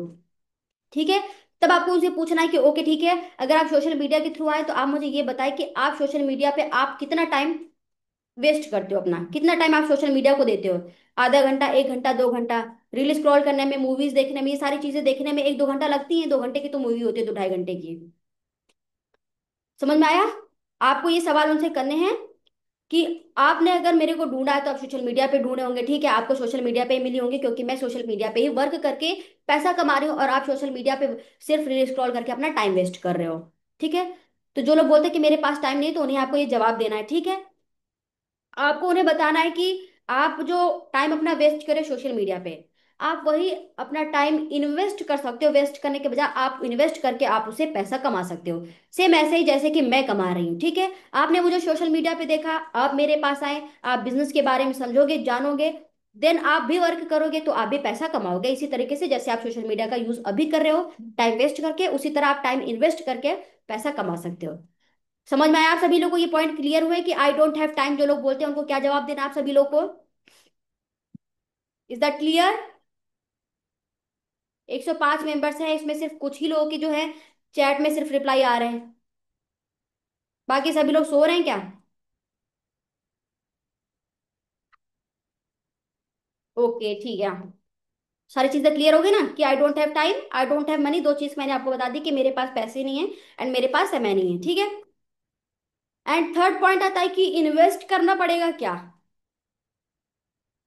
ठीक है। तब आपको उनसे पूछना है कि ओके ठीक है, अगर आप सोशल मीडिया के थ्रू आए तो आप मुझे ये बताएं कि आप सोशल मीडिया पे आप कितना टाइम वेस्ट करते हो, अपना कितना टाइम आप सोशल मीडिया को देते हो। आधा घंटा, 1 घंटा, 2 घंटा? रील स्क्रॉल करने में, मूवीज देखने में, ये सारी चीजें देखने में 1-2 घंटा लगती हैं, 2 घंटे की तो मूवी होती है, 2-2.5 घंटे की। समझ में आया? आपको ये सवाल उनसे करने हैं कि आपने अगर मेरे को ढूंढा है तो आप सोशल मीडिया पे ढूंढे होंगे, ठीक है, आपको सोशल मीडिया पे ही मिली होंगी, क्योंकि मैं सोशल मीडिया पे ही वर्क करके पैसा कमा रही हूँ, और आप सोशल मीडिया पे सिर्फ रील स्क्रॉल करके अपना टाइम वेस्ट कर रहे हो, ठीक है। तो जो लोग बोलते हैं कि मेरे पास टाइम नहीं है, तो उन्हें आपको ये जवाब देना है, ठीक है। आपको उन्हें बताना है कि आप जो टाइम अपना वेस्ट करें सोशल मीडिया पे, आप वही अपना टाइम इन्वेस्ट कर सकते हो, वेस्ट करने के बजाय आप इन्वेस्ट करके आप उसे पैसा कमा सकते हो। सेम ऐसे ही जैसे कि मैं कमा रही हूँ, ठीक है। आपने मुझे सोशल मीडिया पे देखा, आप मेरे पास आए, आप बिजनेस के बारे में समझोगे, जानोगे, देन आप भी वर्क करोगे तो आप भी पैसा कमाओगे, इसी तरीके से जैसे आप सोशल मीडिया का यूज अभी कर रहे हो टाइम वेस्ट करके, उसी तरह आप टाइम इन्वेस्ट करके पैसा कमा सकते हो। समझ में आया आप सभी लोगों को? ये पॉइंट क्लियर हुए कि आई डोंट हैव टाइम जो लोग बोलते हैं उनको क्या जवाब देना आप सभी लोग को? Is that clear? 105 मेंबर्स हैं, इसमें सिर्फ कुछ ही लोगों की जो है चैट में सिर्फ रिप्लाई आ रहे हैं, बाकी सभी लोग सो रहे हैं क्या? ओके ठीक है, सारी चीजें क्लियर हो गई ना कि I don't have time, I don't have money, दो चीज मैंने आपको बता दी कि मेरे पास पैसे नहीं है एंड मेरे पास समय नहीं है, ठीक है। एंड थर्ड पॉइंट आता है कि इन्वेस्ट करना पड़ेगा क्या।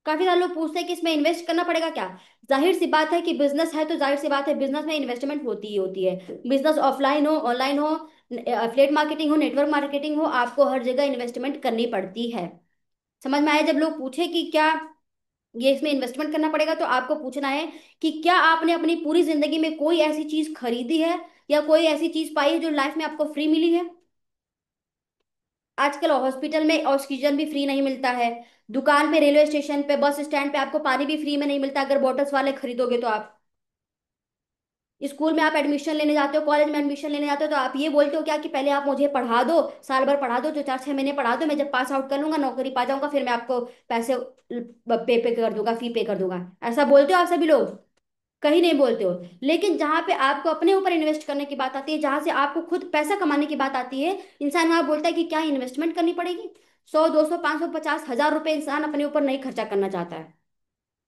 काफी सारे लोग पूछते हैं कि इसमें इन्वेस्ट करना पड़ेगा क्या। जाहिर सी बात है कि बिजनेस है, तो जाहिर सी बात है बिजनेस में इन्वेस्टमेंट होती ही होती है, बिजनेस ऑफलाइन हो, ऑनलाइन हो, एफिलिएट मार्केटिंग हो, नेटवर्क मार्केटिंग हो, आपको हर जगह इन्वेस्टमेंट करनी पड़ती है। समझ में आया? जब लोग पूछे कि क्या ये इसमें इन्वेस्टमेंट करना पड़ेगा, तो आपको पूछना है कि क्या आपने अपनी पूरी जिंदगी में कोई ऐसी चीज खरीदी है या कोई ऐसी चीज पाई है जो लाइफ में आपको फ्री मिली है। आजकल हॉस्पिटल में ऑक्सीजन भी फ्री नहीं मिलता है। दुकान पे, रेलवे स्टेशन पे, बस स्टैंड पे आपको पानी भी फ्री में नहीं मिलता अगर बॉटल्स वाले खरीदोगे तो आप। स्कूल में आप एडमिशन लेने जाते हो, कॉलेज में एडमिशन लेने जाते हो, तो आप ये बोलते हो क्या कि पहले आप मुझे पढ़ा दो, साल भर पढ़ा दो, जो 4-6 महीने पढ़ा दो, मैं जब पास आउट कर लूंगा, नौकरी पा जाऊंगा, फिर मैं आपको पैसे पे कर दूंगा, फी पे कर दूंगा। ऐसा बोलते हो आप सभी लोग? कहीं नहीं बोलते हो। लेकिन जहां पे आपको अपने ऊपर इन्वेस्ट करने की बात आती है, जहां से आपको खुद पैसा कमाने की बात आती है, इंसान वहां बोलता है कि क्या इन्वेस्टमेंट करनी पड़ेगी। 100, 200, 500, 50 हजार रुपए इंसान अपने ऊपर नहीं खर्चा करना चाहता है।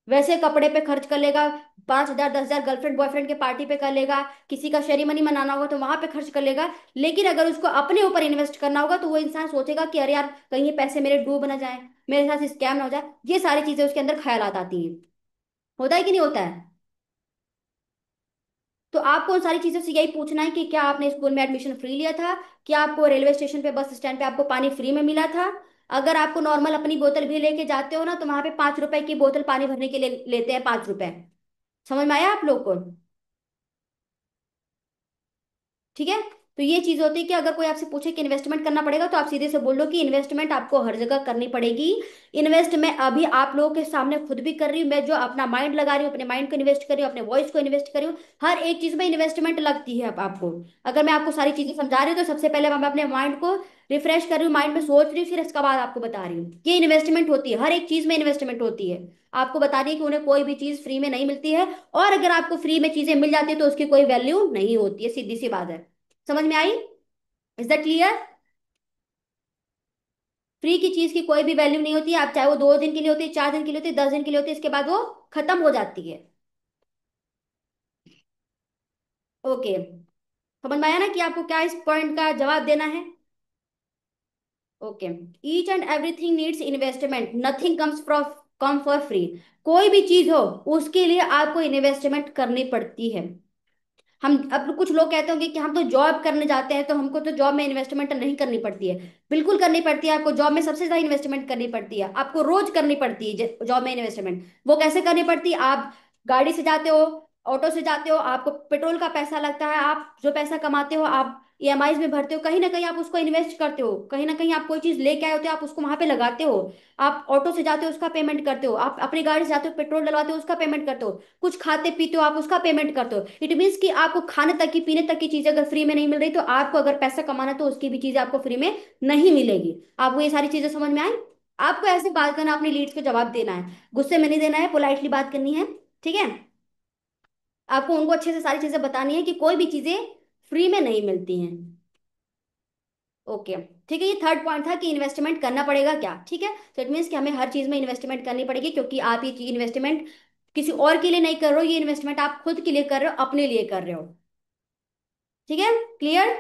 वैसे कपड़े पे खर्च कर लेगा, 5 हजार 10 हजार गर्लफ्रेंड बॉयफ्रेंड के पार्टी पे कर लेगा, किसी का सेरेमनी मनाना होगा तो वहां पे खर्च कर लेगा। लेकिन अगर उसको अपने ऊपर इन्वेस्ट करना होगा तो वो इंसान सोचेगा कि अरे यार, कहीं ये पैसे मेरे डूब ना जाए, मेरे साथ स्कैम ना हो जाए, ये सारी चीजें उसके अंदर ख्यालात आती हैं। होता है कि नहीं होता है? तो आपको उन सारी चीजों से यही पूछना है कि क्या आपने स्कूल में एडमिशन फ्री लिया था? क्या आपको रेलवे स्टेशन पे, बस स्टैंड पे आपको पानी फ्री में मिला था? अगर आपको नॉर्मल अपनी बोतल भी लेके जाते हो ना, तो वहां पे 5 रुपए की बोतल पानी भरने के लिए लेते हैं, 5 रुपए। समझ में आया आप लोग को? ठीक है। तो ये चीज होती है कि अगर कोई आपसे पूछे कि इन्वेस्टमेंट करना पड़ेगा, तो आप सीधे से बोल दो कि इन्वेस्टमेंट आपको हर जगह करनी पड़ेगी। इन्वेस्ट मैं अभी आप लोगों के सामने खुद भी कर रही हूँ, मैं जो अपना माइंड लगा रही हूँ, अपने माइंड को इन्वेस्ट कर रही हूँ, अपने वॉइस को इन्वेस्ट कर रही हूँ। हर एक चीज में इन्वेस्टमेंट लगती है अब आपको। अगर मैं आपको सारी चीजें समझा रही हूँ तो सबसे पहले मैं अपने माइंड को रिफ्रेश कर रही हूँ, माइंड में सोच रही हूँ, फिर इसके बाद आपको बता रही हूँ। ये इन्वेस्टमेंट होती है, हर एक चीज में इन्वेस्टमेंट होती है। आपको बता रही है कि उन्हें कोई भी चीज फ्री में नहीं मिलती है। और अगर आपको फ्री में चीजें मिल जाती है तो उसकी कोई वैल्यू नहीं होती है, सीधी सी बात है। समझ में आई? Is that clear? फ्री की चीज की कोई भी वैल्यू नहीं होती है, आप चाहे वो 2 दिन के लिए होती है, 4 दिन के लिए होती है, 10 दिन के लिए होती है, इसके बाद वो खत्म हो जाती है। ओके। समझ में आया ना कि आपको क्या इस पॉइंट का जवाब देना है? Okay. Each and everything needs investment, nothing come for free. कोई भी चीज हो, उसके लिए आपको इन्वेस्टमेंट करनी पड़ती है। हम अब कुछ लोग कहते होंगे कि हम तो जॉब करने जाते हैं तो हमको तो जॉब में इन्वेस्टमेंट नहीं करनी पड़ती है। बिल्कुल करनी पड़ती है, आपको जॉब में सबसे ज्यादा इन्वेस्टमेंट करनी पड़ती है, आपको रोज करनी पड़ती है जॉब में इन्वेस्टमेंट। वो कैसे करनी पड़ती है? आप गाड़ी से जाते हो, ऑटो से जाते हो, आपको पेट्रोल का पैसा लगता है, आप जो पैसा कमाते हो आप ईएमआई में भरते हो, कहीं ना कहीं आप उसको इन्वेस्ट करते हो, कहीं ना कहीं आप कोई चीज लेके आए होते हो, आप उसको वहां पे लगाते हो। आप ऑटो से जाते हो, उसका पेमेंट करते हो, आप अपनी गाड़ी से जाते हो, पेट्रोल डलवाते हो, उसका पेमेंट करते हो, कुछ खाते पीते हो, आप उसका पेमेंट करते हो। इट मीन्स कि आपको खाने तक की, पीने तक की चीजें अगर फ्री में नहीं मिल रही, तो आपको अगर पैसा कमाना है, तो उसकी भी चीजें आपको फ्री में नहीं मिलेगी। आपको ये सारी चीजें समझ में आई? आपको ऐसे बात करना, अपनी लीड्स को जवाब देना है, गुस्से में नहीं देना है, पोलाइटली बात करनी है। ठीक है। आपको उनको अच्छे से सारी चीजें बतानी है कि कोई भी चीजें फ्री में नहीं मिलती हैं। ओके। ठीक है, ये थर्ड पॉइंट था कि इन्वेस्टमेंट करना पड़ेगा क्या। ठीक है। तो इट मीन्स कि हमें हर चीज में इन्वेस्टमेंट करनी पड़ेगी, क्योंकि आप ये इन्वेस्टमेंट किसी और के लिए नहीं कर रहे हो, ये इन्वेस्टमेंट आप खुद के लिए कर रहे हो, अपने लिए कर रहे हो। ठीक है। क्लियर?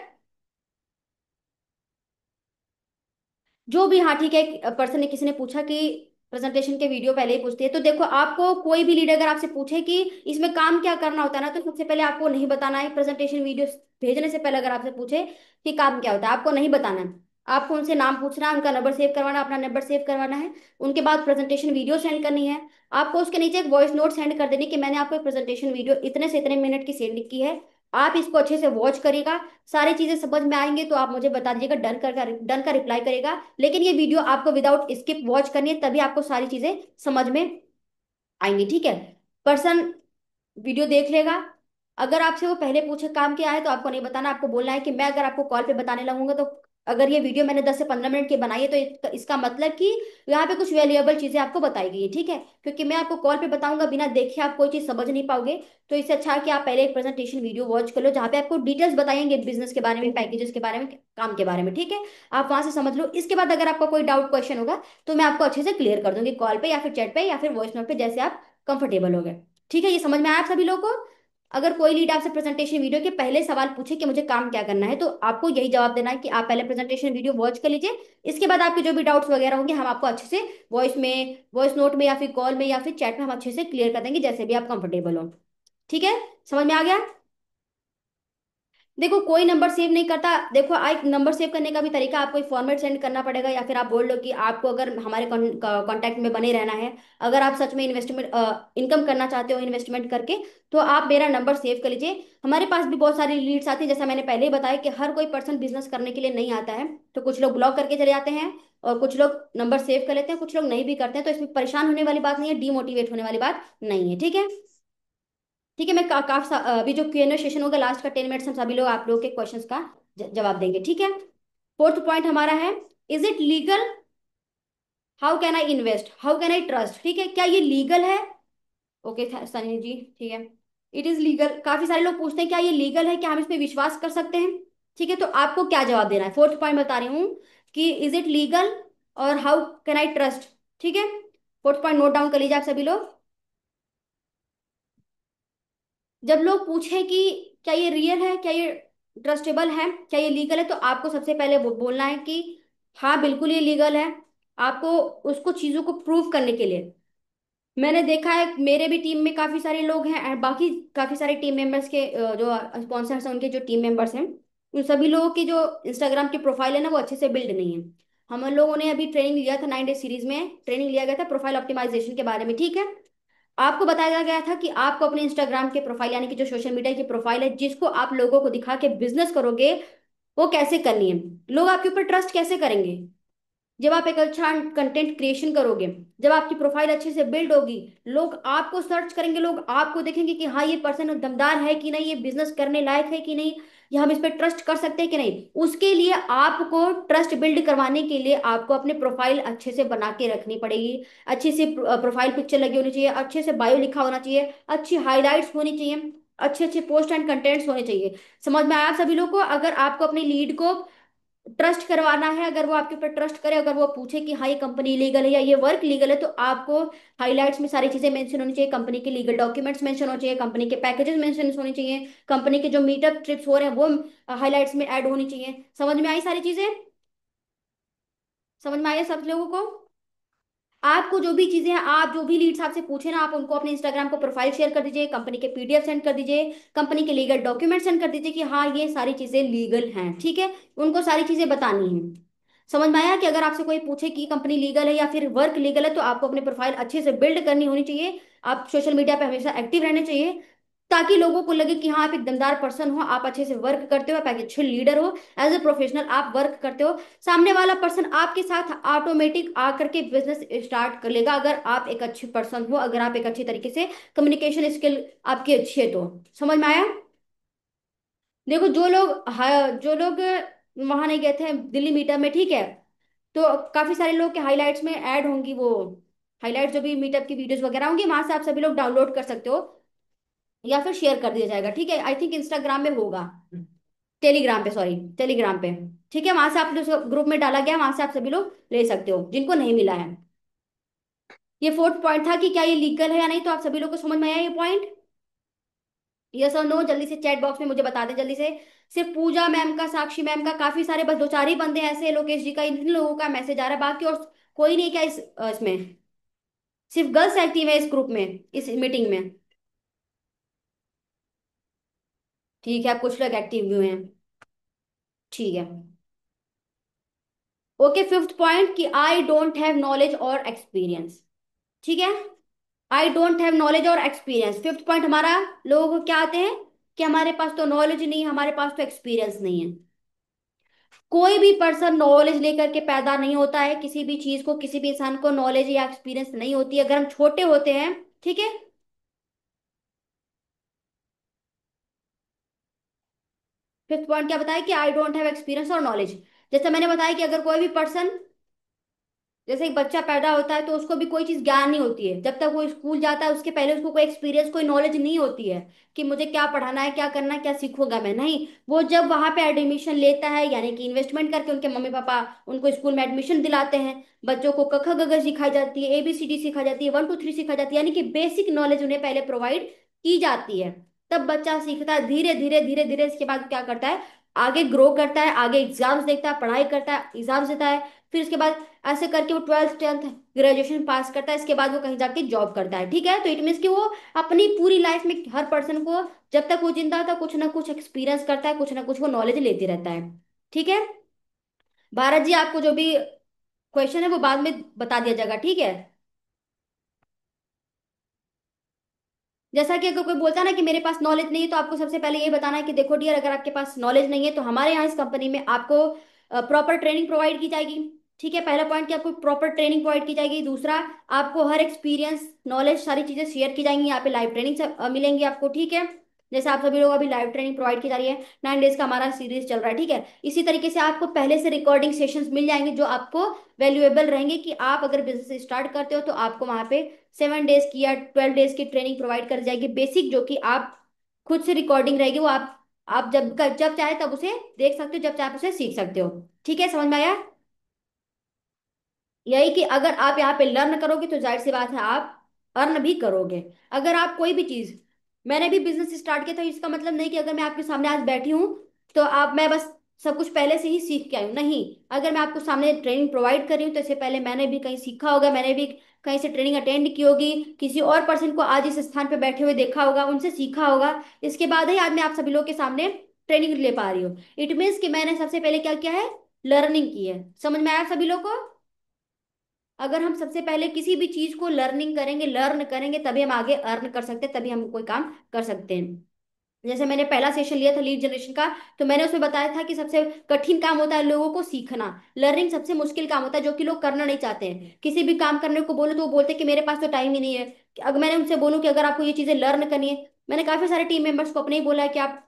जो भी, हाँ ठीक है, एक पर्सन ने, किसी ने पूछा कि प्रेजेंटेशन के वीडियो पहले ही पूछती है, तो देखो, आपको कोई भी लीडर अगर आपसे पूछे कि इसमें काम क्या करना होता है ना, तो सबसे पहले आपको नहीं बताना है। प्रेजेंटेशन वीडियो भेजने से पहले अगर आपसे पूछे कि काम क्या होता है, आपको नहीं बताना है। आपको उनसे नाम पूछना है, उनका नंबर सेव करवाना, अपना नंबर सेव करवाना है। उनके बाद प्रेजेंटेशन वीडियो सेंड करनी है। आपको उसके नीचे एक वॉइस नोट सेंड कर देनी कि मैंने आपको एक प्रेजेंटेशन वीडियो इतने से इतने मिनट की सेंड की है, आप इसको अच्छे से वॉच करिएगा। सारी चीजें समझ में आएंगे तो आप मुझे बता दीजिएगा, डन का रिप्लाई करेगा। लेकिन ये वीडियो आपको विदाउट स्किप वॉच करनी है, तभी आपको सारी चीजें समझ में आएंगी। ठीक है। पर्सन वीडियो देख लेगा। अगर आपसे वो पहले पूछे काम क्या है, तो आपको नहीं बताना, आपको बोलना है कि मैं अगर आपको कॉल पे बताने लगूंगा तो, अगर ये वीडियो मैंने 10 से 15 मिनट की बनाई है, तो इसका मतलब कि यहाँ पे कुछ वैल्यूएबल चीजें आपको बताई गई है। ठीक है। क्योंकि मैं आपको कॉल पे बताऊंगा, बिना देखे आप कोई चीज समझ नहीं पाओगे। तो इससे अच्छा है कि आप पहले एक प्रेजेंटेशन वीडियो वॉच कर लो, जहाँ पे आपको डिटेल्स बताएंगे बिजनेस के बारे में, पैकेजेस के बारे में, काम के बारे में। ठीक है। आप वहां से समझ लो, इसके बाद अगर आपका कोई डाउट क्वेश्चन होगा तो मैं आपको अच्छे से क्लियर कर दूंगी, कॉल पे या फिर चैट पे या फिर वॉइस नोट पे, जैसे आप कंफर्टेबल हो गए। ठीक है, ये समझ में आया आप सभी लोगों को? अगर कोई लीड आपसे प्रेजेंटेशन वीडियो के पहले सवाल पूछे कि मुझे काम क्या करना है, तो आपको यही जवाब देना है कि आप पहले प्रेजेंटेशन वीडियो वॉच कर लीजिए। इसके बाद आपके जो भी डाउट्स वगैरह होंगे, हम आपको अच्छे से वॉइस नोट में या फिर कॉल में या फिर चैट में हम अच्छे से क्लियर कर देंगे, जैसे भी आप कंफर्टेबल हो। ठीक है। समझ में आ गया? देखो कोई नंबर सेव नहीं करता। देखो एक नंबर सेव करने का भी तरीका, आपको एक फॉर्मेट सेंड करना पड़ेगा, या फिर आप बोल लो कि आपको अगर हमारे कांटेक्ट में बने रहना है, अगर आप सच में इन्वेस्टमेंट इनकम करना चाहते हो इन्वेस्टमेंट करके, तो आप मेरा नंबर सेव कर लीजिए। हमारे पास भी बहुत सारी लीड्स आती है, जैसा मैंने पहले ही बताया कि हर कोई पर्सन बिजनेस करने के लिए नहीं आता है। तो कुछ लोग ब्लॉक करके चले जाते हैं, और कुछ लोग नंबर सेव कर लेते हैं, कुछ लोग नहीं भी करते हैं। तो इसमें परेशान होने वाली बात नहीं है, डीमोटिवेट होने वाली बात नहीं है, ठीक है। ठीक है, मैं काफी अभी जो क्यू एन सेशन होगा लास्ट का 10 मिनट्स, हम सभी लोग आप लोगों के क्वेश्चंस का जवाब देंगे, ठीक है। फोर्थ पॉइंट हमारा है, is it legal, how can I invest, how can I trust, ठीक है, क्या ये लीगल है। ओके सनी जी, ठीक है। इट इज लीगल, काफी सारे लोग पूछते हैं क्या ये लीगल है, क्या हम इस पे विश्वास कर सकते हैं। ठीक है, तो आपको क्या जवाब देना है, फोर्थ पॉइंट बता रही हूँ कि इज इट लीगल और हाउ कैन आई ट्रस्ट, ठीक है। फोर्थ पॉइंट नोट डाउन कर लीजिए आप सभी लोग। जब लोग पूछे कि क्या ये रियल है, क्या ये ट्रस्टेबल है, क्या ये लीगल है, तो आपको सबसे पहले वो बोलना है कि हाँ बिल्कुल ये लीगल है। आपको उसको चीजों को प्रूव करने के लिए, मैंने देखा है मेरे भी टीम में काफी सारे लोग हैं, और बाकी काफी सारे टीम मेंबर्स के जो स्पॉन्सर्स हैं, उनके जो टीम मेंबर्स हैं, उन सभी लोगों की जो इंस्टाग्राम की प्रोफाइल है ना, वो अच्छे से बिल्ड नहीं है। हम लोगों ने अभी ट्रेनिंग लिया था, 9 डे सीरीज में ट्रेनिंग लिया गया था प्रोफाइल ऑप्टिमाइजेशन के बारे में, ठीक है। आपको बताया गया था कि आपको अपने इंस्टाग्राम के प्रोफाइल, यानी कि जो सोशल मीडिया की प्रोफाइल है जिसको आप लोगों को दिखा के बिजनेस करोगे, वो कैसे करनी है। लोग आपके ऊपर ट्रस्ट कैसे करेंगे, जब आप एक अच्छा कंटेंट क्रिएशन करोगे, जब आपकी प्रोफाइल अच्छे से बिल्ड होगी, लोग आपको सर्च करेंगे, लोग आपको देखेंगे कि हाँ ये पर्सन दमदार है कि नहीं, ये बिजनेस करने लायक है कि नहीं, या हम इस पर ट्रस्ट कर सकते हैं कि नहीं। उसके लिए आपको ट्रस्ट बिल्ड करवाने के लिए आपको अपने प्रोफाइल अच्छे से बना के रखनी पड़ेगी। अच्छी सी प्रोफाइल पिक्चर लगी होनी चाहिए, अच्छे से बायो लिखा होना चाहिए, अच्छी हाईलाइट्स होनी चाहिए, अच्छे अच्छे पोस्ट एंड कंटेंट्स होने चाहिए। समझ में आया आप सभी लोग को। अगर आपको अपनी लीड को ट्रस्ट करवाना है, अगर वो आपके ऊपर ट्रस्ट करे, अगर वो पूछे कि हाँ ये कंपनी लीगल है या ये वर्क लीगल है, तो आपको हाइलाइट्स में सारी चीजें मेंशन होनी चाहिए, कंपनी के लीगल डॉक्यूमेंट्स मेंशन होने चाहिए, कंपनी के पैकेजेस मेंशन होने चाहिए, कंपनी के जो मीटअप ट्रिप्स हो रहे हैं वो हाइलाइट्स में ऐड होनी चाहिए। समझ में आई सारी चीजें, समझ में आई सब लोगों को। आपको जो भी चीजें हैं, आप जो भी लीड्स आपसे पूछे ना, आप उनको अपने इंस्टाग्राम को प्रोफाइल शेयर कर दीजिए, कंपनी के पीडीएफ सेंड कर दीजिए, कंपनी के लीगल डॉक्यूमेंट सेंड कर दीजिए कि हाँ ये सारी चीजें लीगल हैं, ठीक है। उनको सारी चीजें बतानी है। समझ में आया कि अगर आपसे कोई पूछे कि कंपनी लीगल है या फिर वर्क लीगल है, तो आपको अपनी प्रोफाइल अच्छे से बिल्ड करनी होनी चाहिए। आप सोशल मीडिया पे हमेशा एक्टिव रहने चाहिए, ताकि लोगों को लगे कि हाँ आप एक दमदार पर्सन हो, आप अच्छे से वर्क करते हो, आप एक अच्छे लीडर हो, एज ए प्रोफेशनल आप वर्क करते हो। सामने वाला पर्सन आपके साथ ऑटोमेटिक आकर के बिजनेस स्टार्ट कर लेगा, अगर आप एक अच्छे पर्सन हो, अगर आप एक अच्छी तरीके से कम्युनिकेशन स्किल आपकी अच्छी है तो। समझ में आया। देखो जो लोग वहां नहीं गए थे दिल्ली मीटअप में, ठीक है, तो काफी सारे लोग के हाइलाइट्स में ऐड होंगी वो हाइलाइट, जो भी मीटअप की वीडियोस वगैरह होंगी, वहां से आप सभी लोग डाउनलोड कर सकते हो, या फिर शेयर कर दिया जाएगा, ठीक है। आई थिंक इंस्टाग्राम में होगा, टेलीग्राम पे, सॉरी टेलीग्राम पे, ठीक है। वहां से आप ग्रुप में डाला गया, वहां से आप सभी लोग ले सकते हो जिनको नहीं मिला है। ये फोर्थ पॉइंट था कि क्या ये लीगल है या नहीं, तो आप सभी लोग को समझ में आया ये पॉइंट। यस और नो जल्दी से चैट बॉक्स में मुझे बता दें जल्दी से। सिर्फ पूजा मैम का, साक्षी मैम का, काफी सारे बस दो चार ही बंदे ऐसे, लोकेश जी का, इन लोगों का मैसेज आ रहा है, बाकी और कोई नहीं क्या इसमें। सिर्फ गर्ल्स एक्टिव है इस ग्रुप में, इस मीटिंग में। ठीक है, आप कुछ लोग एक्टिव हुए हैं, ठीक है। ओके, फिफ्थ पॉइंट कि आई डोंट हैव नॉलेज और एक्सपीरियंस, ठीक है। आई डोंट हैव नॉलेज और एक्सपीरियंस, फिफ्थ पॉइंट हमारा। लोगों को क्या आते हैं कि हमारे पास तो नॉलेज नहीं है, हमारे पास तो एक्सपीरियंस नहीं है। कोई भी पर्सन नॉलेज लेकर के पैदा नहीं होता है, किसी भी चीज को, किसी भी इंसान को नॉलेज या एक्सपीरियंस नहीं होती है। अगर हम छोटे होते हैं, ठीक है। फिफ्थ पॉइंट क्या बताया कि आई डोंट हैव एक्सपीरियंस और नॉलेज। जैसे मैंने बताया कि अगर कोई भी पर्सन, जैसे एक बच्चा पैदा होता है तो उसको भी कोई चीज ज्ञान नहीं होती है, जब तक वो स्कूल जाता है उसके पहले उसको कोई एक्सपीरियंस, कोई नॉलेज नहीं होती है कि मुझे क्या पढ़ाना है, क्या करना है, क्या सीखूंगा मैं, नहीं। वो जब वहां पे एडमिशन लेता है, यानी कि इन्वेस्टमेंट करके उनके मम्मी पापा उनको स्कूल में एडमिशन दिलाते हैं, बच्चों को क ख ग घ सिखाई जाती है, ABCD सिखाई जाती है, 1 2 3 सिखाई जाती है, यानी कि बेसिक नॉलेज उन्हें पहले प्रोवाइड की जाती है। तब बच्चा सीखता है, धीरे धीरे धीरे धीरे इसके बाद क्या करता है, आगे ग्रो करता है, आगे एग्जाम्स देखता है, पढ़ाई करता है, एग्जाम्स देता है, फिर उसके बाद ऐसे करके वो 12th 10th ग्रेजुएशन पास करता है, इसके बाद वो कहीं जाके जॉब करता है। ठीक है, तो इट मीन्स कि वो अपनी पूरी लाइफ में हर पर्सन को, जब तक वो जिंदा था, कुछ ना कुछ एक्सपीरियंस करता है, कुछ ना कुछ वो नॉलेज लेते रहता है। ठीक है भारत जी, आपको जो भी क्वेश्चन है वो बाद में बता दिया जाएगा, ठीक है। जैसा कि अगर कोई बोलता है ना कि मेरे पास नॉलेज नहीं है, तो आपको सबसे पहले ये बताना है कि देखो डियर, अगर आपके पास नॉलेज नहीं है तो हमारे यहाँ इस कंपनी में आपको प्रॉपर ट्रेनिंग प्रोवाइड की जाएगी। ठीक है, पहला पॉइंट कि आपको प्रॉपर ट्रेनिंग प्रोवाइड की जाएगी। दूसरा, आपको हर एक्सपीरियंस नॉलेज सारी चीजें शेयर की जाएंगी, यहाँ पे लाइव ट्रेनिंग मिलेंगी आपको। ठीक है, जैसे आप सभी लोग अभी लाइव ट्रेनिंग प्रोवाइड की जा रही है, 9 डेज का हमारा सीरीज चल रहा है। ठीक है, इसी तरीके से आपको पहले से रिकॉर्डिंग सेशंस मिल जाएंगे जो आपको वैल्यूएबल रहेंगे, कि आप अगर बिजनेस स्टार्ट करते हो तो आपको वहां पे 7 डेज की या 12 डेज की ट्रेनिंग प्रोवाइड कर जाएगी बेसिक, जो कि आप खुद से रिकॉर्डिंग रहेगी, वो आप जब जब चाहे तब उसे देख सकते हो, जब चाहे आप उसे सीख सकते हो। ठीक है, समझ में आया? यही कि अगर आप यहाँ पे लर्न करोगे तो जाहिर सी बात है आप अर्न भी करोगे। अगर आप कोई भी चीज, मैंने भी बिजनेस स्टार्ट किया था, इसका मतलब नहीं कि अगर मैं आपके सामने आज बैठी हूँ तो आप मैं बस सब कुछ पहले से ही सीख के आई हूँ, नहीं। अगर मैं आपको सामने ट्रेनिंग प्रोवाइड कर रही हूँ तो इससे पहले मैंने भी कहीं सीखा होगा, मैंने भी कहीं से ट्रेनिंग अटेंड की होगी, किसी और पर्सन को आज इस स्थान पे बैठे हुए देखा होगा, उनसे सीखा होगा, इसके बाद ही आज मैं आप सभी लोग के सामने ट्रेनिंग ले पा रही हूँ। इट मीन्स कि मैंने सबसे पहले क्या किया है, लर्निंग की है। समझ में आया सभी लोग को? अगर हम सबसे पहले किसी भी चीज को लर्निंग करेंगे, लर्न करेंगे, तभी हम आगे अर्न कर सकते हैं, तभी हम कोई काम कर सकते हैं। जैसे मैंने पहला सेशन लिया था लीड जनरेशन का, तो मैंने उसमें बताया था कि सबसे कठिन काम होता है लोगों को सीखना, लर्निंग सबसे मुश्किल काम होता है, जो कि लोग करना नहीं चाहते हैं। किसी भी काम करने को बोलो तो वो बोलते हैं कि मेरे पास तो टाइम ही नहीं है। अगर मैंने उनसे बोलूं कि अगर आपको ये चीजें लर्न करनी है, मैंने काफी सारे टीम मेंबर्स को अपने ही बोला है कि आप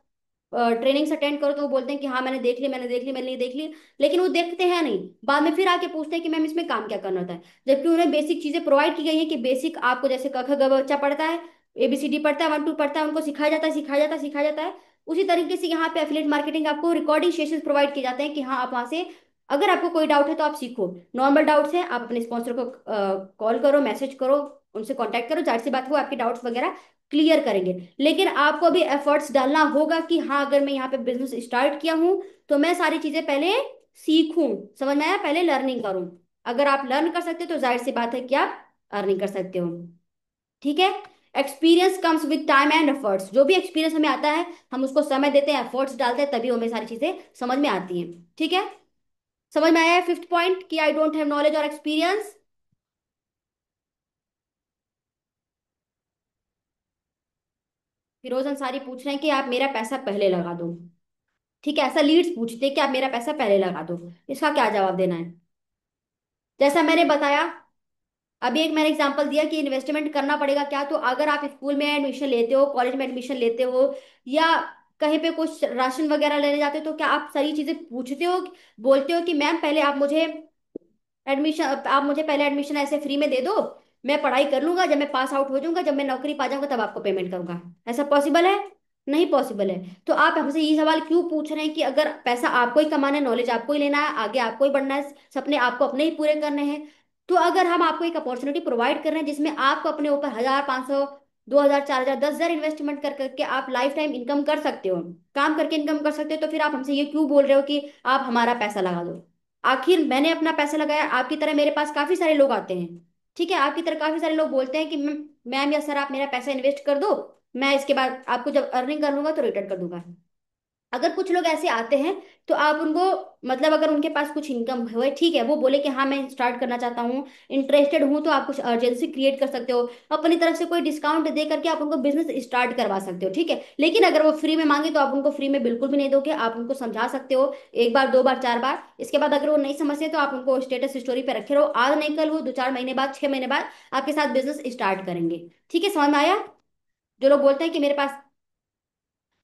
ट्रेनिंग्स अटेंड करो, तो वो बोलते हैं कि हाँ मैंने देख ली, मैंने देख ली, मैंने देख ली, लेकिन वो देखते हैं नहीं, बाद में फिर आके पूछते हैं कि मैम इसमें काम क्या करना होता है। जबकि उन्हें बेसिक चीजें प्रोवाइड की गई है, कि बेसिक आपको जैसे क ख ग बच्चा पढ़ता है, ABCD पढ़ता है, 1 2 पढ़ता है, उनको सिखाया जाता है, सिखाया जाता है, सिखाया जाता है। उसी तरीके से यहाँ पे एफिलिएट मार्केटिंग आपको रिकॉर्डिंग सेशन प्रोवाइड किए जाते हैं, कि हाँ आप वहां से, अगर आपको कोई डाउट है तो आप सीखो। नॉर्मल डाउट्स है, आप अपने स्पॉन्सर को कॉल करो, मैसेज करो, उनसे कांटेक्ट करो, जाहिर सी बात है वो आपके डाउट्स वगैरह क्लियर करेंगे। लेकिन आपको भी एफर्ट्स डालना होगा कि हाँ अगर मैं यहाँ पे बिजनेस स्टार्ट किया हूँ तो मैं सारी चीजें पहले सीखूं। समझ में आया? पहले लर्निंग करूं। अगर आप लर्न कर सकते हो तो जाहिर सी बात है कि आप अर्निंग कर सकते हो। ठीक है, experience comes with time and efforts. जो भी एक्सपीरियंस हमें आता है, हम उसको समय देते हैं, एफर्ट्स डालते हैं, तभी हमें सारी चीजें समझ में आती हैं। ठीक है, समझ में आया है फिफ्थ पॉइंट कि आई डोंट हैव नॉलेज और एक्सपीरियंस? फिरोज अंसारी पूछ रहे हैं कि आप मेरा पैसा पहले लगा दो। ठीक है, ऐसा लीड्स पूछते हैं कि आप मेरा पैसा पहले लगा दो, इसका क्या जवाब देना है? जैसा मैंने बताया, अभी एक मैंने एग्जांपल दिया कि इन्वेस्टमेंट करना पड़ेगा क्या, तो अगर आप स्कूल में एडमिशन लेते हो, कॉलेज में एडमिशन लेते हो, या कहीं पे कुछ राशन वगैरह लेने जाते हो, तो क्या आप सारी चीजें पूछते हो, बोलते हो कि मैम पहले एडमिशन आप मुझे पहले एडमिशन ऐसे फ्री में दे दो, मैं पढ़ाई कर लूंगा, जब मैं पास आउट हो जाऊंगा, जब मैं नौकरी पा जाऊंगा तब आपको पेमेंट करूंगा? ऐसा पॉसिबल है? नहीं पॉसिबल है। तो आप हमसे ये सवाल क्यों पूछ रहे हैं कि अगर पैसा आपको ही कमाना है, नॉलेज आपको ही लेना है, आगे आपको ही बढ़ना है, सपने आपको अपने ही पूरे करने हैं, तो अगर हम आपको एक अपॉर्चुनिटी प्रोवाइड कर रहे हैं जिसमें आपको अपने ऊपर 1,000 500 2,000 4,000 10,000 इन्वेस्टमेंट कर करके आप लाइफ टाइम इनकम कर सकते हो, काम करके इनकम कर सकते हो, तो फिर आप हमसे ये क्यों बोल रहे हो कि आप हमारा पैसा लगा दो? आखिर मैंने अपना पैसा लगाया, आपकी तरह मेरे पास काफी सारे लोग आते हैं। ठीक है, आपकी तरह काफी सारे लोग बोलते हैं कि मैम या सर आप मेरा पैसा इन्वेस्ट कर दो, मैं इसके बाद आपको जब अर्निंग कर लूंगा तो रिटर्न कर दूंगा। अगर कुछ लोग ऐसे आते हैं तो आप उनको, मतलब अगर उनके पास कुछ इनकम हुए, ठीक है, वो बोले कि हाँ मैं स्टार्ट करना चाहता हूँ, इंटरेस्टेड हूँ, तो आप कुछ अर्जेंसी क्रिएट कर सकते हो, अपनी तरफ से कोई डिस्काउंट दे करके आप उनको बिजनेस स्टार्ट करवा सकते हो। ठीक है, लेकिन अगर वो फ्री में मांगे तो आप उनको फ्री में बिल्कुल भी नहीं दोगे, आप उनको समझा सकते हो 1 बार 2 बार 4 बार, इसके बाद अगर वो नहीं समझते तो आप उनको स्टेटस स्टोरी पे रखे रहो, आज नहीं कल वो 2 4 महीने बाद 6 महीने बाद आपके साथ बिजनेस स्टार्ट करेंगे। ठीक है, समझ में आया? जो लोग बोलते हैं कि मेरे पास,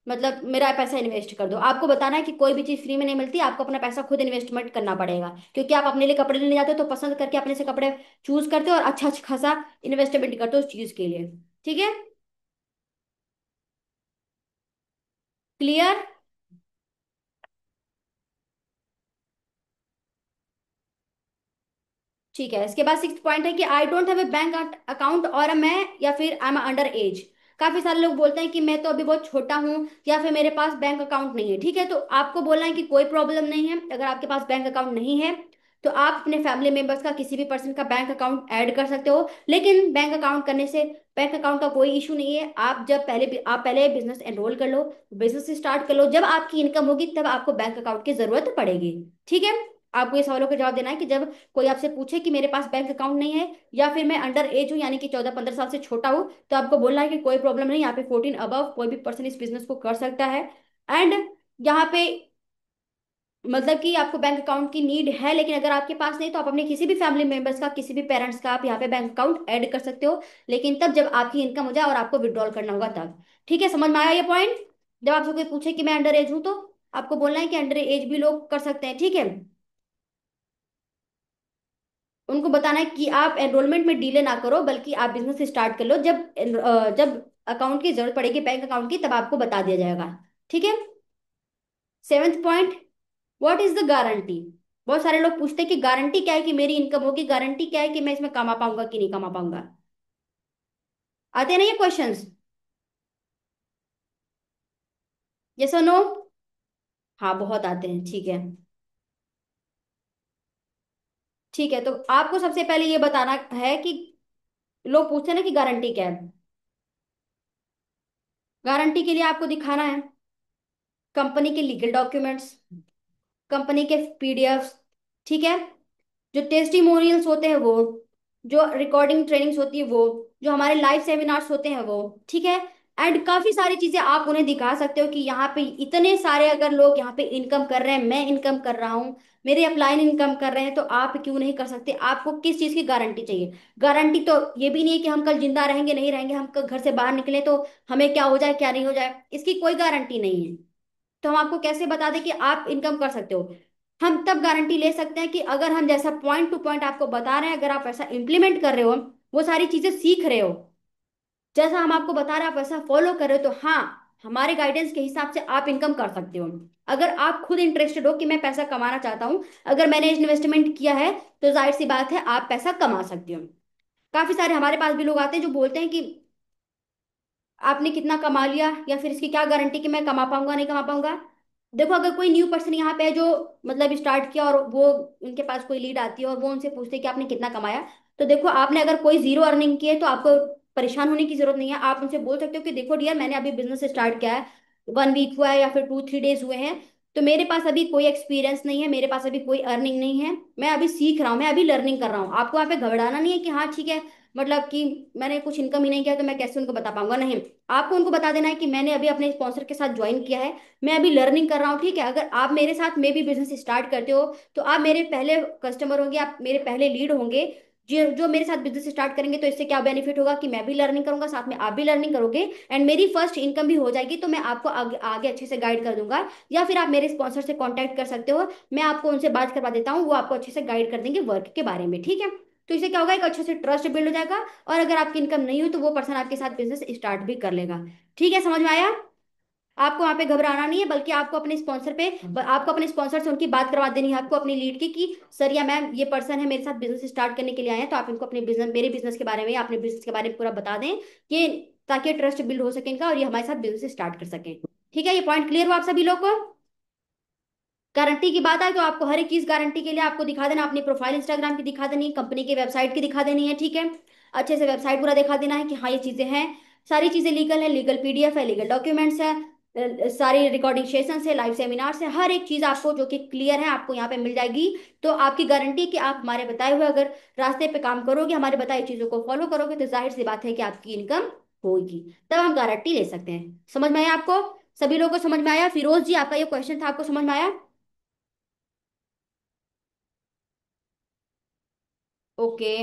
मतलब मेरा पैसा इन्वेस्ट कर दो, आपको बताना है कि कोई भी चीज फ्री में नहीं मिलती, आपको अपना पैसा खुद इन्वेस्टमेंट करना पड़ेगा, क्योंकि आप अपने लिए कपड़े लेने जाते हो तो पसंद करके अपने से कपड़े चूज करते हो और अच्छा अच्छा खासा इन्वेस्टमेंट करते हो उस चीज के लिए। ठीक है, क्लियर? ठीक है, इसके बाद सिक्स पॉइंट है कि I don't have a bank account, और मैं, या फिर आई एम अंडर एज। काफी सारे लोग बोलते हैं कि मैं तो अभी बहुत छोटा हूँ या फिर मेरे पास बैंक अकाउंट नहीं है। ठीक है, तो आपको बोलना है कि कोई प्रॉब्लम नहीं है, अगर आपके पास बैंक अकाउंट नहीं है तो आप अपने फैमिली मेंबर्स का किसी भी पर्सन का बैंक अकाउंट ऐड कर सकते हो। लेकिन बैंक अकाउंट करने से बैंक अकाउंट का कोई इशू नहीं है। आप पहले बिजनेस एनरोल कर लो, बिजनेस स्टार्ट कर लो, जब आपकी इनकम होगी तब आपको बैंक अकाउंट की जरूरत पड़ेगी। ठीक है, आपको ये सवालों का जवाब देना है कि जब कोई आपसे पूछे कि मेरे पास बैंक अकाउंट नहीं है या फिर मैं अंडर एज हूँ यानी कि 14-15 साल से छोटा हूँ, तो आपको बोलना है कि कोई प्रॉब्लम नहीं, यहाँ पे 14 अबव कोई भी पर्सन इस बिजनेस को कर सकता है। एंड यहाँ पे मतलब कि आपको बैंक अकाउंट की नीड है, लेकिन अगर आपके पास नहीं तो आप अपने किसी भी फैमिली मेंबर्स का, किसी भी पेरेंट्स का आप यहाँ पे बैंक अकाउंट ऐड कर सकते हो, लेकिन तब जब आपकी इनकम हो जाए और आपको विड्रॉल करना होगा तब। ठीक है, समझ में आया ये पॉइंट? जब आपसे कोई पूछे कि मैं अंडर एज हूं तो आपको बोलना है कि अंडर एज भी लोग कर सकते हैं। ठीक है, उनको बताना है कि आप एनरोलमेंट में डिले ना करो, बल्कि आप बिजनेस स्टार्ट कर लो, जब अकाउंट की जरूरत पड़ेगी बैंक अकाउंट की तब आपको बता दिया जाएगा। ठीक है, seventh point, what is the guarantee. बहुत सारे लोग पूछते हैं कि गारंटी क्या है कि मेरी इनकम होगी, गारंटी क्या है कि मैं इसमें कमा पाऊंगा कि नहीं कमा पाऊंगा। आते हैं ना ये क्वेश्चंस? यस और नो? हाँ, बहुत आते हैं। ठीक है, ठीक है, तो आपको सबसे पहले ये बताना है कि लोग पूछते हैं ना कि गारंटी क्या है। गारंटी के लिए आपको दिखाना है कंपनी के लीगल डॉक्यूमेंट्स, कंपनी के पीडीएफ्स। ठीक है, जो टेस्टिमोनियल्स होते हैं वो, जो रिकॉर्डिंग ट्रेनिंग्स होती है वो, जो हमारे लाइव सेमिनार्स होते हैं वो। ठीक है, एंड काफी सारी चीजें आप उन्हें दिखा सकते हो कि यहाँ पे इतने सारे अगर लोग यहाँ पे इनकम कर रहे हैं, मैं इनकम कर रहा हूँ, मेरे अपलाइन इनकम कर रहे हैं, तो आप क्यों नहीं कर सकते। आपको किस चीज की गारंटी चाहिए? गारंटी तो ये भी नहीं है कि हम कल जिंदा रहेंगे नहीं रहेंगे, हम कल घर से बाहर निकले तो हमें क्या हो जाए क्या नहीं हो जाए, इसकी कोई गारंटी नहीं है। तो हम आपको कैसे बता दें कि आप इनकम कर सकते हो? हम तब गारंटी ले सकते हैं कि अगर हम जैसा पॉइंट टू पॉइंट आपको बता रहे हैं, अगर आप ऐसा इंप्लीमेंट कर रहे हो, वो सारी चीजें सीख रहे हो, जैसा हम आपको बता रहे हैं आप वैसा फॉलो कर रहे हो, तो हाँ, हमारे गाइडेंस के हिसाब से आप इनकम कर सकते हो। अगर आप खुद इंटरेस्टेड हो कि मैं पैसा कमाना चाहता हूँ, अगर मैंने इन्वेस्टमेंट किया है, तो जाहिर सी बात है आप पैसा कमा सकते हो। काफी सारे हमारे पास भी लोग आते हैं जो बोलते हैं कि आपने कितना कमा लिया या फिर इसकी क्या गारंटी कि मैं कमा पाऊंगा नहीं कमा पाऊंगा। देखो, अगर कोई न्यू पर्सन यहाँ पे है जो मतलब स्टार्ट किया और वो उनके पास कोई लीड आती है और वो उनसे पूछते हैं कि आपने कितना कमाया, तो देखो आपने अगर कोई जीरो अर्निंग की है तो आपको परेशान होने की जरूरत नहीं है। आप उनसे बोल सकते हो कि देखो डियर, मैंने अभी बिजनेस स्टार्ट किया है, 1 वीक हुआ है या फिर 2-3 डेज हुए हैं, तो मेरे पास अभी कोई एक्सपीरियंस नहीं है, मेरे पास अभी कोई अर्निंग नहीं है, मैं अभी सीख रहा हूँ, मैं अभी लर्निंग कर रहा हूँ। आपको वहाँ पे घबराना नहीं है कि हाँ ठीक है, मतलब कि मैंने कुछ इनकम ही नहीं किया तो मैं कैसे उनको बता पाऊंगा, नहीं। आपको उनको बता देना है कि मैंने अभी अपने स्पॉन्सर के साथ ज्वाइन किया है, मैं अभी लर्निंग कर रहा हूँ। ठीक है, अगर आप मेरे साथ में भी बिजनेस स्टार्ट करते हो तो आप मेरे पहले कस्टमर होंगे, आप मेरे पहले लीड होंगे। जो जो मेरे साथ बिजनेस स्टार्ट करेंगे तो इससे क्या बेनिफिट होगा कि मैं भी लर्निंग करूंगा, साथ में आप भी लर्निंग करोगे, एंड मेरी फर्स्ट इनकम भी हो जाएगी, तो मैं आपको आगे आगे अच्छे से गाइड कर दूंगा। या फिर आप मेरे स्पॉन्सर से कांटेक्ट कर सकते हो, मैं आपको उनसे बात करवा देता हूँ, वो आपको अच्छे से गाइड कर देंगे वर्क के बारे में। ठीक है, तो इससे क्या होगा, एक अच्छे से ट्रस्ट बिल्ड हो जाएगा, और अगर आपकी इनकम नहीं हुई तो वो पर्सन आपके साथ बिजनेस स्टार्ट भी कर लेगा। ठीक है, समझ में आया? आपको वहां पे घबराना नहीं है, बल्कि आपको अपने स्पॉन्सर से उनकी बात करवा देनी है, आपको अपनी लीड की कि सर या मैम ये पर्सन है मेरे साथ बिजनेस स्टार्ट करने के लिए आए हैं, तो आप इनको अपने बिजनेस मेरे बिजनेस के बारे में या अपने बिजनेस के बारे में पूरा बता दें कि ताकि ट्रस्ट बिल्ड हो सके इनका और ये हमारे साथ बिजनेस स्टार्ट कर सके। ठीक है, ये पॉइंट क्लियर हुआ आप सभी लोग को? गारंटी की बात आए तो आपको हर एक चीज गारंटी के लिए आपको दिखा देना, अपनी प्रोफाइल इंस्टाग्राम की दिखा देनी, कंपनी की वेबसाइट की दिखा देनी है। ठीक है, अच्छे से वेबसाइट पूरा दिखा देना है कि हाँ ये चीजें हैं, सारी चीजें लीगल है, लीगल पीडीएफ है, लीगल डॉक्यूमेंट्स है, सारी रिकॉर्डिंग सेशंस है, लाइव सेमिनार्स है, हर एक चीज आपको जो कि क्लियर है आपको यहाँ पे मिल जाएगी। तो आपकी गारंटी कि आप हमारे बताए हुए अगर रास्ते पे काम करोगे, हमारे बताई चीजों को फॉलो करोगे, तो जाहिर सी बात है कि आपकी इनकम होगी, तब हम गारंटी ले सकते हैं। समझ में आया आपको? सभी लोगों को समझ में आया? फिरोज जी, आपका ये क्वेश्चन था, आपको समझ में आया? Okay,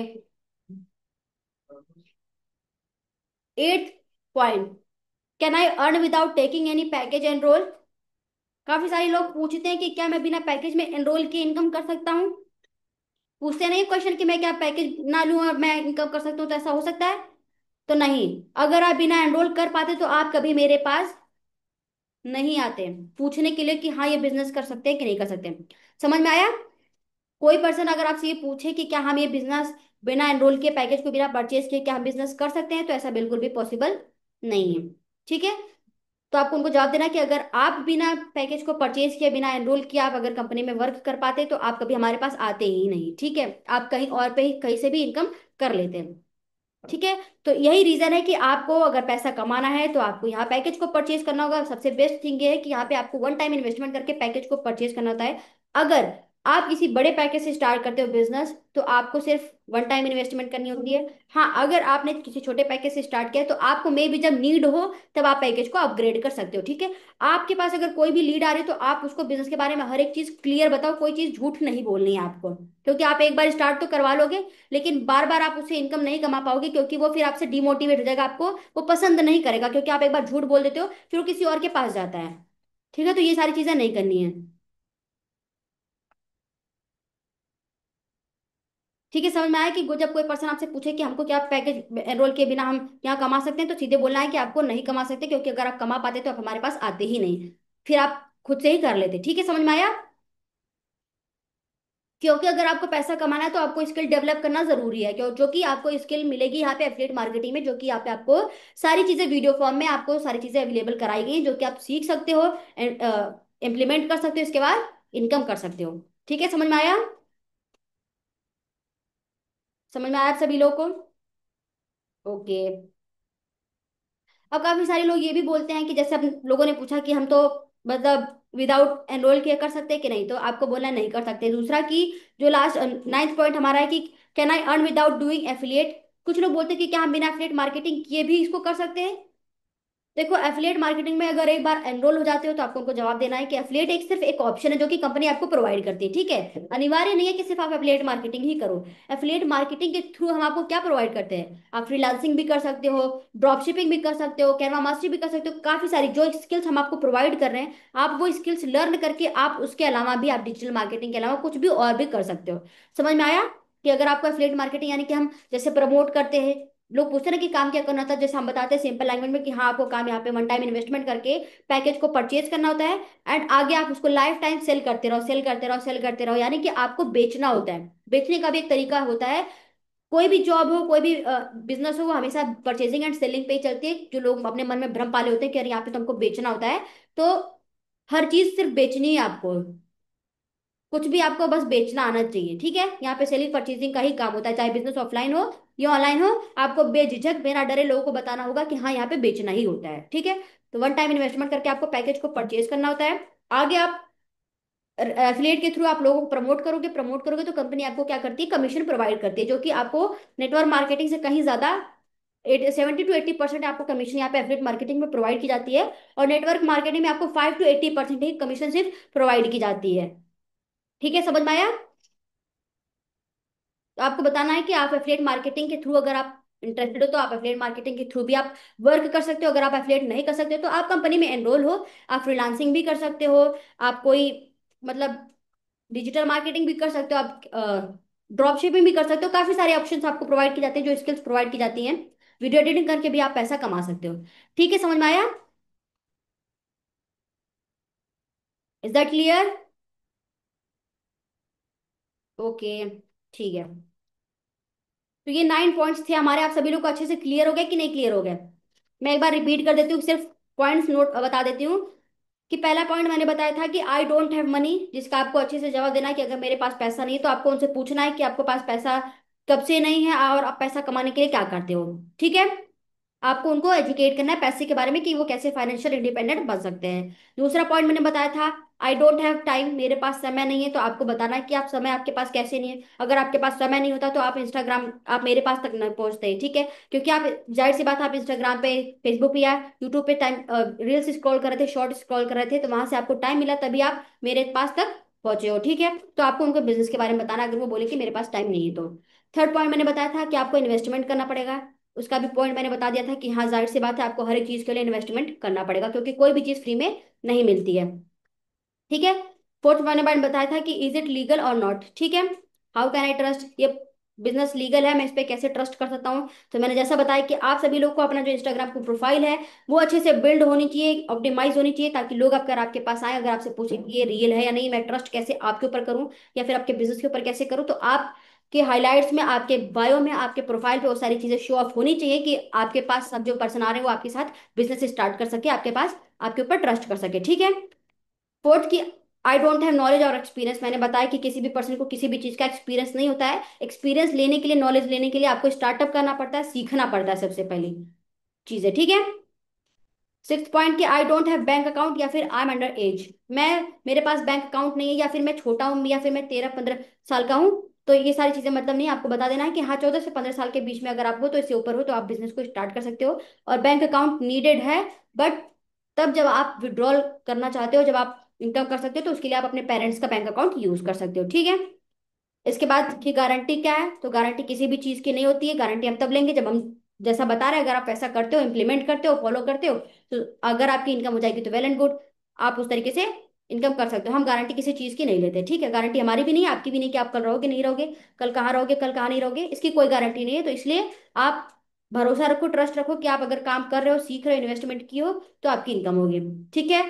8th point, can I earn without taking any package enrol. काफी सारे लोग पूछते हैं कि क्या मैं बिना पैकेज में एनरोल के इनकम कर सकता हूँ। पूछते नहीं क्वेश्चन कि मैं क्या पैकेज ना लूं और मैं इनकम कर सकता हूँ, तो ऐसा हो सकता है? तो नहीं, अगर आप बिना एनरोल कर पाते तो आप कभी मेरे पास नहीं आते पूछने के लिए कि हाँ ये बिजनेस कर सकते हैं कि नहीं कर सकते। समझ में आया? कोई पर्सन अगर आपसे ये पूछे कि क्या हम ये बिजनेस बिना एनरोल के पैकेज को बिना परचेज किए क्या हम बिजनेस कर सकते हैं, तो ऐसा बिल्कुल भी पॉसिबल नहीं है। ठीक है। तो आपको उनको जवाब देना है कि अगर आप बिना पैकेज को परचेज किए, बिना एनरोल किए आप अगर कंपनी में वर्क कर पाते तो आप कभी हमारे पास आते ही नहीं। ठीक है। आप कहीं और पे ही कहीं से भी इनकम कर लेते हैं। ठीक है। तो यही रीजन है कि आपको अगर पैसा कमाना है तो आपको यहाँ पैकेज को परचेज करना होगा। सबसे बेस्ट थिंग ये है कि यहाँ पे आपको वन टाइम इन्वेस्टमेंट करके पैकेज को परचेज करना होता है। अगर आप किसी बड़े पैकेज से स्टार्ट करते हो बिजनेस तो आपको सिर्फ वन टाइम इन्वेस्टमेंट करनी होती है। हाँ, अगर आपने किसी छोटे पैकेज से स्टार्ट किया तो आपको मे भी जब नीड हो तब आप पैकेज को अपग्रेड कर सकते हो। ठीक है। आपके पास अगर कोई भी लीड आ रही है तो आप उसको बिजनेस के बारे में हर एक चीज क्लियर बताओ, कोई चीज झूठ नहीं बोलनी है आपको। क्योंकि आप एक बार स्टार्ट तो करवा लोगे लेकिन बार बार आप उससे इनकम नहीं कमा पाओगे, क्योंकि वो फिर आपसे डिमोटिवेट हो जाएगा, आपको वो पसंद नहीं करेगा, क्योंकि आप एक बार झूठ बोल देते हो फिर वो किसी और के पास जाता है। ठीक है। तो ये सारी चीजें नहीं करनी है। ठीक है। समझ में आया कि जब कोई पर्सन आपसे पूछे कि हमको क्या पैकेज एनरोल के बिना हम यहाँ कमा सकते हैं तो सीधे बोलना है कि आपको नहीं कमा सकते, क्योंकि अगर आप कमा पाते तो आप हमारे पास आते ही नहीं, फिर आप खुद से ही कर लेते। ठीक है। समझ में आया। क्योंकि अगर आपको पैसा कमाना है तो आपको स्किल डेवलप करना जरूरी है, क्यों जो कि आपको स्किल मिलेगी यहाँ पे एफिलिएट मार्केटिंग में, जो कि यहाँ पे आपको सारी चीजें वीडियो फॉर्म में आपको सारी चीजें अवेलेबल कराई गई हैं, जो कि आप सीख सकते हो एंड इम्प्लीमेंट कर सकते हो, इसके बाद इनकम कर सकते हो। ठीक है। समझ में आया। समझ में आया आप सभी लोगों को। ओके। अब काफी सारे लोग ये भी बोलते हैं कि जैसे अब लोगों ने पूछा कि हम तो मतलब विदाउट एनरोल किया कर सकते हैं कि नहीं, तो आपको बोलना है नहीं कर सकते। दूसरा कि जो लास्ट नाइन्थ पॉइंट हमारा है कि can I earn without doing affiliate. कुछ लोग बोलते हैं कि क्या हम बिना एफिलिएट मार्केटिंग किए भी इसको कर सकते हैं। देखो, एफिलिएट मार्केटिंग में अगर एक बार एनरोल हो जाते हो तो आपको उनको जवाब देना है कि एफिलिएट एक सिर्फ एक ऑप्शन है जो कि कंपनी आपको प्रोवाइड करती है। ठीक है। अनिवार्य नहीं है कि सिर्फ आप एफिलिएट मार्केटिंग ही करो। एफिलिएट मार्केटिंग के थ्रू हम आपको क्या प्रोवाइड करते हैं, आप फ्रीलांसिंग भी कर सकते हो, ड्रॉप शिपिंग भी कर सकते हो, कैनवा मास्टरी भी कर सकते हो। काफी सारी जो स्किल्स हम आपको प्रोवाइड कर रहे हैं, आप वो स्किल्स लर्न करके आप उसके अलावा भी आप डिजिटल मार्केटिंग के अलावा कुछ भी और भी कर सकते हो। समझ में आया कि अगर आपको एफिलिएट मार्केटिंग यानी कि हम जैसे प्रमोट करते हैं, लोग पूछते हैं ना कि काम क्या करना था, जैसे हम बताते हैं सिंपल लैंग्वेज में कि हाँ आपको काम यहाँ पे वन टाइम इन्वेस्टमेंट करके पैकेज को परचेज करना होता है एंड आगे आप उसको लाइफ टाइम सेल करते रहो, सेल करते रहो, सेल करते रहो, यानी कि आपको बेचना होता है। बेचने का भी एक तरीका होता है। कोई भी जॉब हो, कोई भी बिजनेस हो, वो हमेशा परचेजिंग एंड सेलिंग पे ही चलती है। जो लोग अपने मन में भ्रम पाले होते हैं कि अरे यहाँ पे तुमको बेचना होता है, तो हर चीज सिर्फ बेचनी है आपको। कुछ भी आपको बस बेचना आना चाहिए। ठीक है। यहाँ पे सेलिंग परचेजिंग का ही काम होता है, चाहे बिजनेस ऑफलाइन हो या ऑनलाइन हो। आपको बेझिझक बिना डरे लोगों को बताना होगा कि हाँ यहाँ पे बेचना ही होता है। ठीक है। तो वन टाइम इन्वेस्टमेंट करके आपको पैकेज को परचेज करना होता है। आगे आप एफिलिएट के थ्रू आप लोगों को प्रमोट करोगे तो कंपनी आपको क्या करती है, कमीशन प्रोवाइड करती है, जो कि आपको नेटवर्क मार्केटिंग से कहीं ज्यादा 70 to 80% आपको कमीशन यहाँ पे एफिलिएट मार्केटिंग में प्रोवाइड की जाती है। और नेटवर्क मार्केटिंग में आपको 5 to 80% ही कमीशन सिर्फ प्रोवाइड की जाती है। ठीक है। समझ में आया। तो आपको बताना है कि आप एफिलिएट मार्केटिंग के थ्रू अगर आप इंटरेस्टेड हो तो आप एफिलिएट मार्केटिंग के थ्रू भी आप वर्क कर सकते हो। अगर आप एफिलिएट नहीं कर सकते तो आप कंपनी में एनरोल हो, आप फ्रीलांसिंग भी कर सकते हो, आप कोई मतलब डिजिटल मार्केटिंग भी कर सकते हो, आप ड्रॉप शिपिंग भी कर सकते हो। काफी सारे ऑप्शंस आपको प्रोवाइड की जाती है, जो स्किल्स प्रोवाइड की जाती हैं। वीडियो एडिटिंग करके भी आप पैसा कमा सकते हो। ठीक है। समझ में आया। Is that clear. ओके। ठीक है। तो ये 9 पॉइंट्स थे हमारे, आप सभी लोग को अच्छे से क्लियर हो गया कि नहीं क्लियर हो गया। मैं एक बार रिपीट कर देती हूँ, सिर्फ पॉइंट्स नोट बता देती हूँ कि पहला पॉइंट मैंने बताया था कि आई डोंट हैव मनी, जिसका आपको अच्छे से जवाब देना है कि अगर मेरे पास पैसा नहीं है तो आपको उनसे पूछना है कि आपके पास पैसा कब से नहीं है और आप पैसा कमाने के लिए क्या करते हो। ठीक है। आपको उनको एजुकेट करना है पैसे के बारे में कि वो कैसे फाइनेंशियल इंडिपेंडेंट बन सकते हैं। दूसरा पॉइंट मैंने बताया था आई डोंट हैव टाइम, मेरे पास समय नहीं है, तो आपको बताना है कि आप समय आपके पास कैसे नहीं है। अगर आपके पास समय नहीं होता तो आप इंस्टाग्राम आप मेरे पास तक नहीं पहुंचते। ठीक है। क्योंकि आप जाहिर सी बात है, आप इंस्टाग्राम पे, फेसबुक पे या यूट्यूब पे टाइम रील्स स्क्रॉल कर रहे थे, शॉर्ट स्क्रॉल कर रहे थे, तो वहां से आपको टाइम मिला तभी आप मेरे पास तक पहुंचे हो। ठीक है। तो आपको उनको बिजनेस के बारे में बताना अगर वो बोले कि मेरे पास टाइम नहीं है तो। थर्ड पॉइंट मैंने बताया था कि आपको इन्वेस्टमेंट करना पड़ेगा। उसका भी पॉइंट मैंने बता दिया था कि हाँ जाहिर सी बात है आपको हर एक चीज के लिए इन्वेस्टमेंट करना पड़ेगा, क्योंकि कोई भी चीज फ्री में नहीं मिलती है। ठीक है। फोर्थ मैंने पॉइंट बताया था कि इज इट लीगल और नॉट। ठीक है। हाउ कैन आई ट्रस्ट, ये बिजनेस लीगल है, मैं इस पे कैसे ट्रस्ट कर सकता हूँ। तो मैंने जैसा बताया कि आप सभी लोग को अपना जो इंस्टाग्राम की प्रोफाइल है वो अच्छे से बिल्ड होनी चाहिए, ऑप्टिमाइज होनी चाहिए, ताकि लोग अगर आपके पास आए, अगर आपसे पूछे कि ये रियल है या नहीं, मैं ट्रस्ट कैसे आपके ऊपर करूँ या फिर आपके बिजनेस के ऊपर कैसे करूँ, तो आप कि हाइलाइट्स में, आपके बायो में, आपके प्रोफाइल पे वो सारी चीजें शो ऑफ होनी चाहिए कि आपके पास सब जो पर्सन आ रहे हैं वो आपके साथ बिजनेस स्टार्ट कर सके, आपके पास आपके ऊपर ट्रस्ट कर सके, ठीक है। फोर्थ की, आई डोंट हैव नॉलेज और एक्सपीरियंस। मैंने बताया कि किसी भी पर्सन को किसी भी चीज का एक्सपीरियंस नहीं होता है। एक्सपीरियंस लेने के लिए, नॉलेज लेने के लिए आपको स्टार्टअप करना पड़ता है, सीखना पड़ता है सबसे पहली चीज है, ठीक है। सिक्स पॉइंट की, I don't have bank account या फिर आई एम अंडर एज। मैं, मेरे पास बैंक अकाउंट नहीं है, या फिर मैं छोटा हूँ, या फिर मैं 13-15 साल का हूँ। तो ये सारी चीजें मतलब नहीं, आपको बता देना है कि हाँ 14 से 15 साल के बीच में अगर आप हो तो, इससे ऊपर हो तो आप बिजनेस को स्टार्ट कर सकते हो। और बैंक अकाउंट नीडेड है, बट तब जब आप विड्रॉल करना चाहते हो, जब आप इनकम कर सकते हो, तो उसके लिए आप अपने पेरेंट्स का बैंक अकाउंट यूज कर सकते हो, ठीक है। इसके बाद की गारंटी क्या है, तो गारंटी किसी भी चीज की नहीं होती है। गारंटी हम तब लेंगे जब हम, जैसा बता रहे हैं, अगर आप ऐसा करते हो, इम्प्लीमेंट करते हो, फॉलो करते हो, तो अगर आपकी इनकम हो जाएगी तो वेल एंड गुड, आप उस तरीके से इनकम कर सकते हो। हम गारंटी किसी चीज की नहीं लेते, ठीक है। गारंटी हमारी भी नहीं है, आपकी भी नहीं, कि आप कल रहोगे नहीं रहोगे, कल कहाँ रहोगे कल कहाँ नहीं रहोगे, इसकी कोई गारंटी नहीं है। तो इसलिए आप भरोसा रखो, ट्रस्ट रखो कि आप अगर काम कर रहे हो, सीख रहे हो, इन्वेस्टमेंट की हो, तो आपकी इनकम होगी, ठीक है।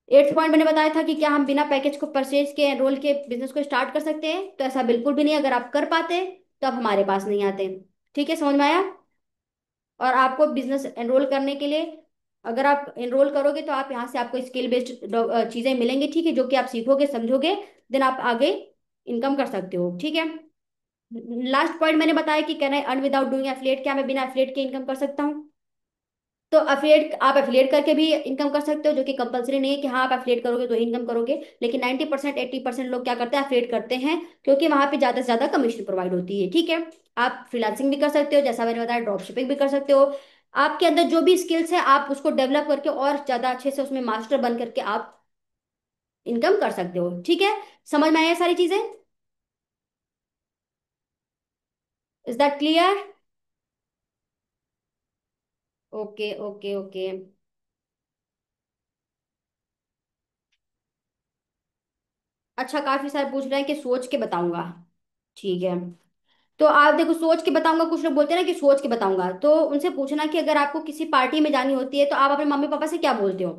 एट्थ पॉइंट मैंने बताया था कि क्या हम बिना पैकेज को परचेज के एनरोल के बिजनेस को स्टार्ट कर सकते हैं, तो ऐसा बिल्कुल भी नहीं। अगर आप कर पाते तो आप हमारे पास नहीं आते, ठीक है, समझ में आया। और आपको बिजनेस एनरोल करने के लिए, अगर आप एनरोल करोगे तो आप यहाँ से आपको स्किल बेस्ड चीजें मिलेंगी, ठीक है, जो कि आप सीखोगे समझोगे, देन आप आगे इनकम कर सकते हो, ठीक है। लास्ट पॉइंट मैंने बताया कि can I earn without doing affiliate, क्या मैं बिना एफिलिएट के इनकम कर सकता हूँ। तो अफिलिएट, आप अफिलिएट करके भी इनकम कर सकते हो, जो कि कंपलसरी नहीं है कि हाँ आप अफिलिएट करोगे तो इनकम करोगे। लेकिन 90% 80% लोग क्या करते हैं, अफिलिएट करते हैं, क्योंकि वहां पे ज्यादा से ज्यादा कमीशन प्रोवाइड होती है, ठीक है। आप फ्रीलांसिंग भी कर सकते हो, जैसा मैंने बताया, ड्रॉप शिपिंग भी कर सकते हो। आपके अंदर जो भी स्किल्स है आप उसको डेवलप करके और ज्यादा अच्छे से उसमें मास्टर बन करके आप इनकम कर सकते हो, ठीक है। समझ में आया ये सारी चीजें? Is that clear? Okay okay okay. अच्छा, काफी सारे पूछ रहे हैं कि सोच के बताऊंगा, ठीक है। तो आप देखो, सोच के बताऊंगा, कुछ लोग बोलते हैं ना कि सोच के बताऊंगा, तो उनसे पूछना कि अगर आपको किसी पार्टी में जानी होती है तो आप अपने मम्मी पापा से क्या बोलते हो?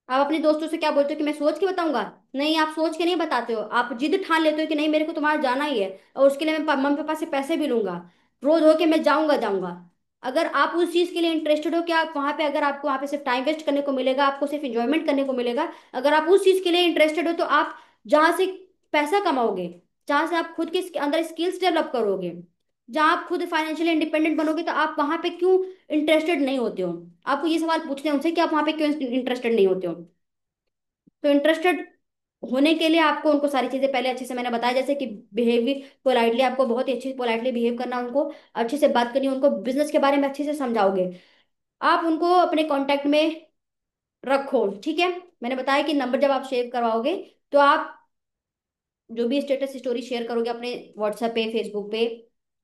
आप अपने दोस्तों से क्या बोलते हो कि मैं सोच के बताऊंगा? नहीं, आप सोच के नहीं बताते हो, आप जिद ठान लेते हो कि नहीं मेरे को तुम्हारा जाना ही है, और उसके लिए मैं मम्मी पापा से पैसे भी लूंगा, रोज हो के मैं जाऊंगा जाऊंगा। अगर आप उस चीज के लिए इंटरेस्टेड हो कि आप वहां पे, अगर आपको वहां पे सिर्फ टाइम वेस्ट करने को मिलेगा, आपको सिर्फ इंजॉयमेंट करने को मिलेगा, अगर आप उस चीज के लिए इंटरेस्टेड हो, तो आप जहां से पैसा कमाओगे, जहां से आप खुद के अंदर स्किल्स डेवलप करोगे, जहां आप खुद फाइनेंशियली इंडिपेंडेंट बनोगे, तो आप वहां पे क्यों इंटरेस्टेड नहीं होते हो? आपको ये सवाल पूछने हैं उनसे कि आप वहां पे क्यों इंटरेस्टेड नहीं होते हो। तो इंटरेस्टेड होने के लिए आपको उनको सारी चीजें पहले अच्छे से मैंने बताया, जैसे कि बिहेवियर पोलाइटली, आपको बहुत ही अच्छे से पोलाइटली बिहेव करना, उनको अच्छे से बात करनी, उनको बिजनेस के बारे में अच्छे से समझाओगे, आप उनको अपने कांटेक्ट में रखो, ठीक है। मैंने बताया कि नंबर जब आप सेव करवाओगे, तो आप जो भी स्टेटस स्टोरी शेयर करोगे अपने व्हाट्सएप पे, फेसबुक पे,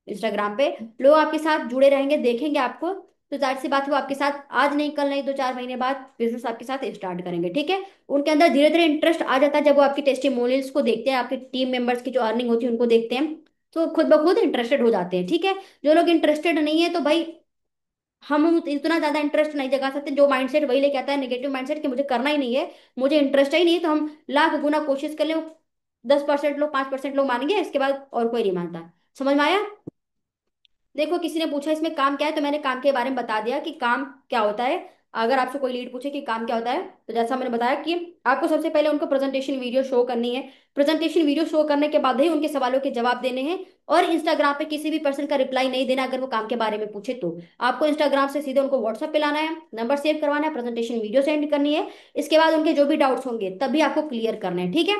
इंस्टाग्राम पे, लोग आपके साथ जुड़े रहेंगे, देखेंगे आपको, तो जाहिर सी बात है वो आपके साथ आज नहीं कल नहीं 2-4 महीने बाद बिजनेस आपके साथ स्टार्ट करेंगे, ठीक है। उनके अंदर धीरे धीरे इंटरेस्ट आ जाता है, जब वो आपके टेस्टिमोनियल्स को देखते हैं, आपके टीम मेंबर्स की जो अर्निंग होती है उनको देखते हैं, तो खुद ब खुद इंटरेस्टेड हो जाते हैं, ठीक है। जो लोग इंटरेस्टेड नहीं है, तो भाई हम इतना ज्यादा इंटरेस्ट नहीं जगा सकते। जो माइंडसेट वही लेके आता है नेगेटिव माइंडसेट कि मुझे करना ही नहीं है, मुझे इंटरेस्ट ही नहीं है, तो हम लाख गुना कोशिश कर ले, 10% लोग, 5% लोग मानेंगे, इसके बाद और कोई नहीं मानता। समझ में आया? देखो, किसी ने पूछा इसमें काम क्या है, तो मैंने काम के बारे में बता दिया कि काम क्या होता है। अगर आपसे कोई लीड पूछे कि काम क्या होता है, तो जैसा मैंने बताया कि आपको सबसे पहले उनको प्रेजेंटेशन वीडियो शो करनी है। प्रेजेंटेशन वीडियो शो करने के बाद ही उनके सवालों के जवाब देने हैं, और इंस्टाग्राम पे किसी भी पर्सन का रिप्लाई नहीं देना अगर वो काम के बारे में पूछे तो। आपको इंस्टाग्राम से सीधे उनको व्हाट्सएप पे लाना है, नंबर सेव करवाना है, प्रेजेंटेशन वीडियो सेंड करनी है। इसके बाद उनके जो भी डाउट्स होंगे तभी आपको क्लियर करना है, ठीक है।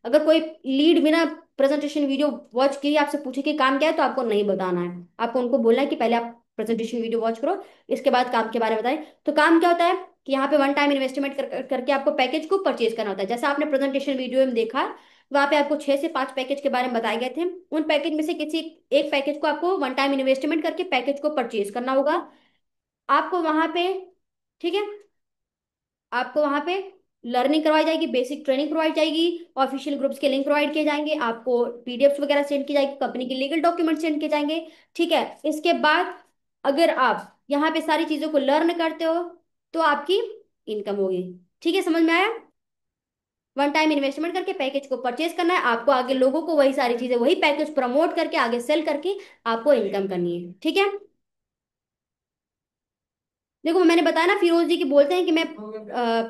अगर कोई लीड बिना प्रेजेंटेशन वीडियो वॉच किए आपसे पूछे कि काम क्या है, तो आपको नहीं बताना है, आपको उनको बोलना है कि पहले आप प्रेजेंटेशन वीडियो वॉच करो, इसके बाद काम के बारे में बताएं। तो काम क्या होता है कि यहाँ पे वन टाइम इन्वेस्टमेंट करके आपको पैकेज को परचेज करना होता है, जैसा आपने प्रेजेंटेशन वीडियो में देखा, वहां पे आपको 6 से 5 पैकेज के बारे में बताए गए थे। उन पैकेज में से किसी एक पैकेज को आपको वन टाइम इन्वेस्टमेंट करके पैकेज को परचेज करना होगा। आपको वहां पे, ठीक है, आपको वहां पे लर्निंग करवाई जाएगी, बेसिक ट्रेनिंग प्रोवाइड जाएगी, ऑफिशियल ग्रुप्स के लिंक प्रोवाइड किए जाएंगे, आपको पीडीएफ्स वगैरह सेंड की जाएगी, कंपनी के लीगल डॉक्यूमेंट सेंड किए जाएंगे, ठीक है। इसके बाद अगर आप यहाँ पे सारी चीजों को लर्न करते हो, तो आपकी इनकम होगी, ठीक है, समझ में आया? वन टाइम इन्वेस्टमेंट करके पैकेज को परचेज करना है आपको, आगे लोगों को वही सारी चीजें, वही पैकेज प्रमोट करके आगे सेल करके आपको इनकम करनी है, ठीक है। देखो मैंने बताया ना, फिरोज जी की बोलते हैं कि मैं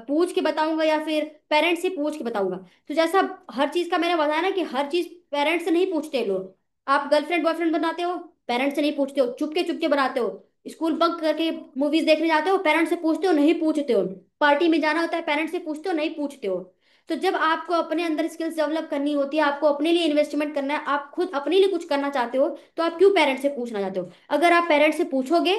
पूछ के बताऊंगा या फिर पेरेंट्स से पूछ के बताऊंगा। तो जैसा हर चीज का मैंने बताया ना कि हर चीज पेरेंट्स से नहीं पूछते लोग। आप गर्लफ्रेंड बॉयफ्रेंड बनाते हो, पेरेंट्स से नहीं पूछते हो, चुपके चुपके बनाते हो। स्कूल बंक करके मूवीज देखने जाते हो, पेरेंट्स से पूछते हो, नहीं पूछते हो। पार्टी में जाना होता है, पेरेंट्स से पूछते हो, नहीं पूछते हो। तो जब आपको अपने अंदर स्किल्स डेवलप करनी होती है, आपको अपने लिए इन्वेस्टमेंट करना है, आप खुद अपने लिए कुछ करना चाहते हो, तो आप क्यों पेरेंट्स से पूछना चाहते हो? अगर आप पेरेंट्स से पूछोगे,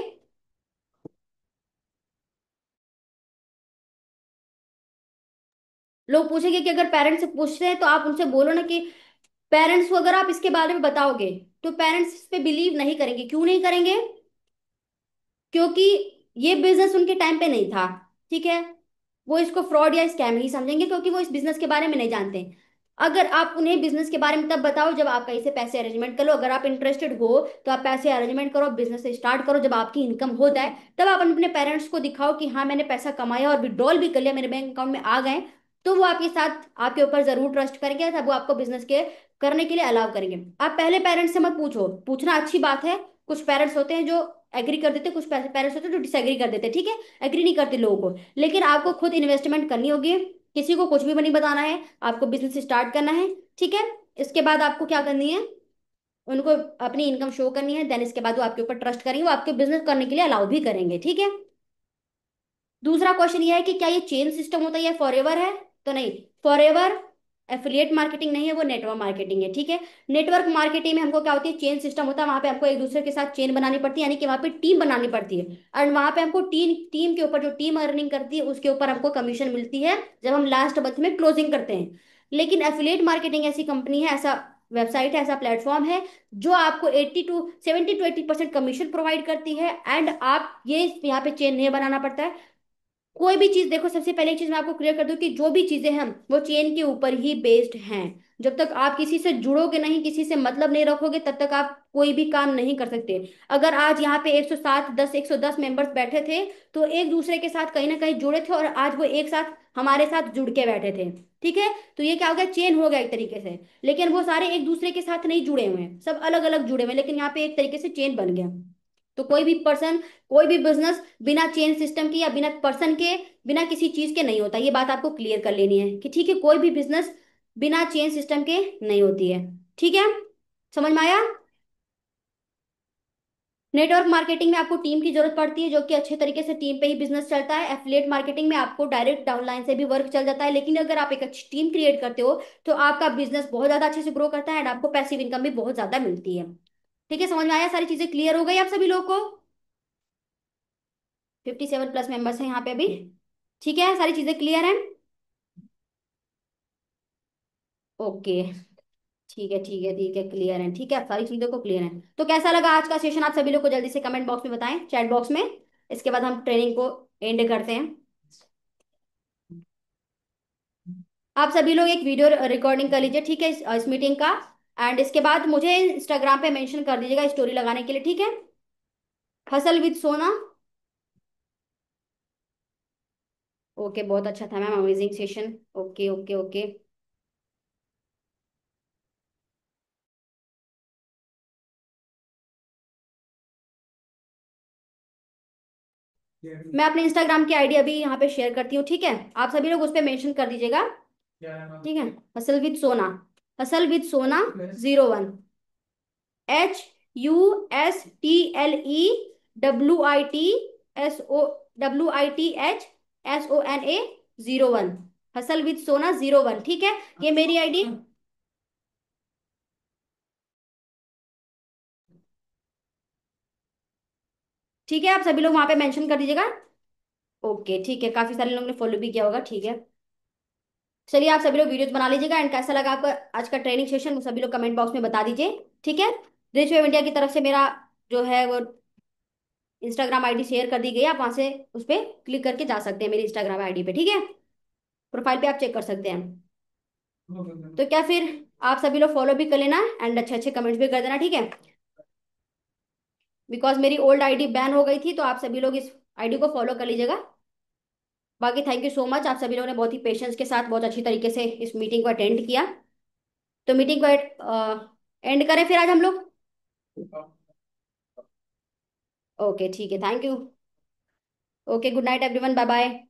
लोग पूछेंगे कि अगर पेरेंट्स से पूछते हैं तो आप उनसे बोलो ना कि पेरेंट्स को अगर आप इसके बारे में बताओगे तो पेरेंट्स इस पे बिलीव नहीं करेंगे। क्यों नहीं करेंगे? क्योंकि ये बिजनेस उनके टाइम पे नहीं था, ठीक है। वो इसको फ्रॉड या स्कैम ही समझेंगे क्योंकि वो इस बिजनेस के बारे में नहीं जानते। अगर आप उन्हें बिजनेस के बारे में तब बताओ जब आप कहीं से पैसे अरेंजमेंट करो, अगर आप इंटरेस्टेड हो तो आप पैसे अरेंजमेंट करो, बिजनेस स्टार्ट करो, जब आपकी इनकम हो जाए तब आप अपने पेरेंट्स को दिखाओ कि हाँ मैंने पैसा कमाया और विड्रॉल भी कर लिया, मेरे बैंक अकाउंट में आ गए। तो वो आपके साथ, आपके ऊपर जरूर ट्रस्ट करेंगे, तब वो आपको बिजनेस के करने के लिए अलाउ करेंगे। आप पहले पेरेंट्स से मत पूछो, पूछना अच्छी बात है। कुछ पेरेंट्स होते हैं जो एग्री कर देते, कुछ पेरेंट्स होते हैं जो डिसएग्री कर देते, ठीक है। एग्री नहीं करते लोगों को, लेकिन आपको खुद इन्वेस्टमेंट करनी होगी। किसी को कुछ भी नहीं बताना है, आपको बिजनेस स्टार्ट करना है, ठीक है। इसके बाद आपको क्या करनी है, उनको अपनी इनकम शो करनी है, देन इसके बाद वो आपके ऊपर ट्रस्ट करेंगे, वो आपके बिजनेस करने के लिए अलाउ भी करेंगे, ठीक है। दूसरा क्वेश्चन ये है कि क्या ये चेन सिस्टम होता है या फॉरएवर है? तो नहीं, फॉरएवर एफिलिएट मार्केटिंग नहीं है, वो नेटवर्क मार्केटिंग है, ठीक है। नेटवर्क मार्केटिंग में हमको क्या होती है, चेन सिस्टम होता है, वहां पे हमको एक दूसरे के साथ चेन बनानी पड़ती है, यानी कि वहां पे टीम बनानी पड़ती है। और वहां पे हमको टीम टीम के ऊपर, जो टीम अर्निंग करती है उसके ऊपर हमको कमीशन मिलती है जब हम लास्ट मंथ में क्लोजिंग करते हैं। लेकिन एफिलिएट मार्केटिंग ऐसी कंपनी है, ऐसा वेबसाइट है, ऐसा प्लेटफॉर्म है जो आपको 70 to 80% कमीशन प्रोवाइड करती है। एंड आप ये यहाँ पे चेन नहीं बनाना पड़ता है। कोई भी चीज देखो, सबसे पहले एक चीज मैं आपको क्लियर कर दूं कि जो भी चीजें हैं वो चेन के ऊपर ही बेस्ड हैं। जब तक आप किसी से जुड़ोगे नहीं, किसी से मतलब नहीं रखोगे, तब तक आप कोई भी काम नहीं कर सकते। अगर आज यहाँ पे 110 मेंबर्स बैठे थे तो एक दूसरे के साथ कहीं ना कहीं जुड़े थे, और आज वो एक साथ हमारे साथ जुड़ के बैठे थे, ठीक है। तो ये क्या हो गया, चेन हो गया एक तरीके से। लेकिन वो सारे एक दूसरे के साथ नहीं जुड़े हुए हैं, सब अलग अलग जुड़े हुए हैं, लेकिन यहाँ पे एक तरीके से चेन बन गया। तो कोई भी पर्सन, कोई भी बिजनेस बिना चेन सिस्टम के या बिना पर्सन के, बिना किसी चीज के नहीं होता। ये बात आपको क्लियर कर लेनी है कि ठीक है, कोई भी बिजनेस बिना चेन सिस्टम के नहीं होती है, ठीक है। समझ में आया? नेटवर्क मार्केटिंग में आपको टीम की जरूरत पड़ती है, जो कि अच्छे तरीके से टीम पे ही बिजनेस चलता है। एफिलिएट मार्केटिंग में आपको डायरेक्ट डाउनलाइन से भी वर्क चल जाता है, लेकिन अगर आप एक अच्छी टीम क्रिएट करते हो तो आपका बिजनेस बहुत ज्यादा अच्छे से ग्रो करता है एंड आपको पैसिव इनकम भी बहुत ज्यादा मिलती है, ठीक है। समझ में आया? सारी चीजें क्लियर हो गई आप सभी लोगों को? 57+ मेंबर्स हैं यहाँ पे अभी, ठीक है। सारी चीजें क्लियर हैं? ओके, ठीक है ठीक है ठीक है, क्लियर है, ठीक है, सारी चीजों को क्लियर है। तो कैसा लगा आज का सेशन, आप सभी लोग को जल्दी से कमेंट बॉक्स में बताएं, चैट बॉक्स में। इसके बाद हम ट्रेनिंग को एंड करते हैं। आप सभी लोग एक वीडियो रिकॉर्डिंग कर लीजिए, ठीक है, इस मीटिंग का। एंड इसके बाद मुझे इंस्टाग्राम पे मेंशन कर दीजिएगा स्टोरी लगाने के लिए, ठीक है। हसल विद सोना। ओके, बहुत अच्छा था ma'am, amazing session. Okay okay okay. मैं अपने इंस्टाग्राम की आईडी अभी यहाँ पे शेयर करती हूँ, ठीक है। आप सभी लोग उस पर मेंशन कर दीजिएगा, ठीक है। हसल विद सोना, हसल विद सोना 01, HUSTLEWITSOWITHSONA 01, हसल विद सोना 01, ठीक है। ये मेरी आईडी, ठीक है। आप सभी लोग वहां पे मेंशन कर दीजिएगा। ओके, ठीक है, काफी सारे लोगों ने फॉलो भी किया होगा, ठीक है। चलिए, आप सभी लोग वीडियोस बना लीजिएगा, एंड कैसा लगा आपका आज का ट्रेनिंग सेशन वो सभी लोग कमेंट बॉक्स में बता दीजिए, ठीक है। रिच वेव इंडिया की तरफ से मेरा जो है वो इंस्टाग्राम आईडी शेयर कर दी गई है, आप वहां से उस पर क्लिक करके जा सकते हैं मेरी इंस्टाग्राम आईडी पे, ठीक है। प्रोफाइल पे आप चेक कर सकते हैं। तो क्या फिर आप सभी लोग फॉलो भी कर लेना एंड अच्छे अच्छे कमेंट्स भी कर देना, ठीक है। बिकॉज मेरी ओल्ड आईडी बैन हो गई थी, तो आप सभी लोग इस आईडी को फॉलो कर लीजिएगा। बाकी थैंक यू सो मच, आप सभी लोगों ने बहुत ही पेशेंस के साथ बहुत अच्छी तरीके से इस मीटिंग को अटेंड किया। तो मीटिंग को एंड करें फिर आज हम लोग। ओके ठीक है, thank you. Okay, good night everyone, bye bye.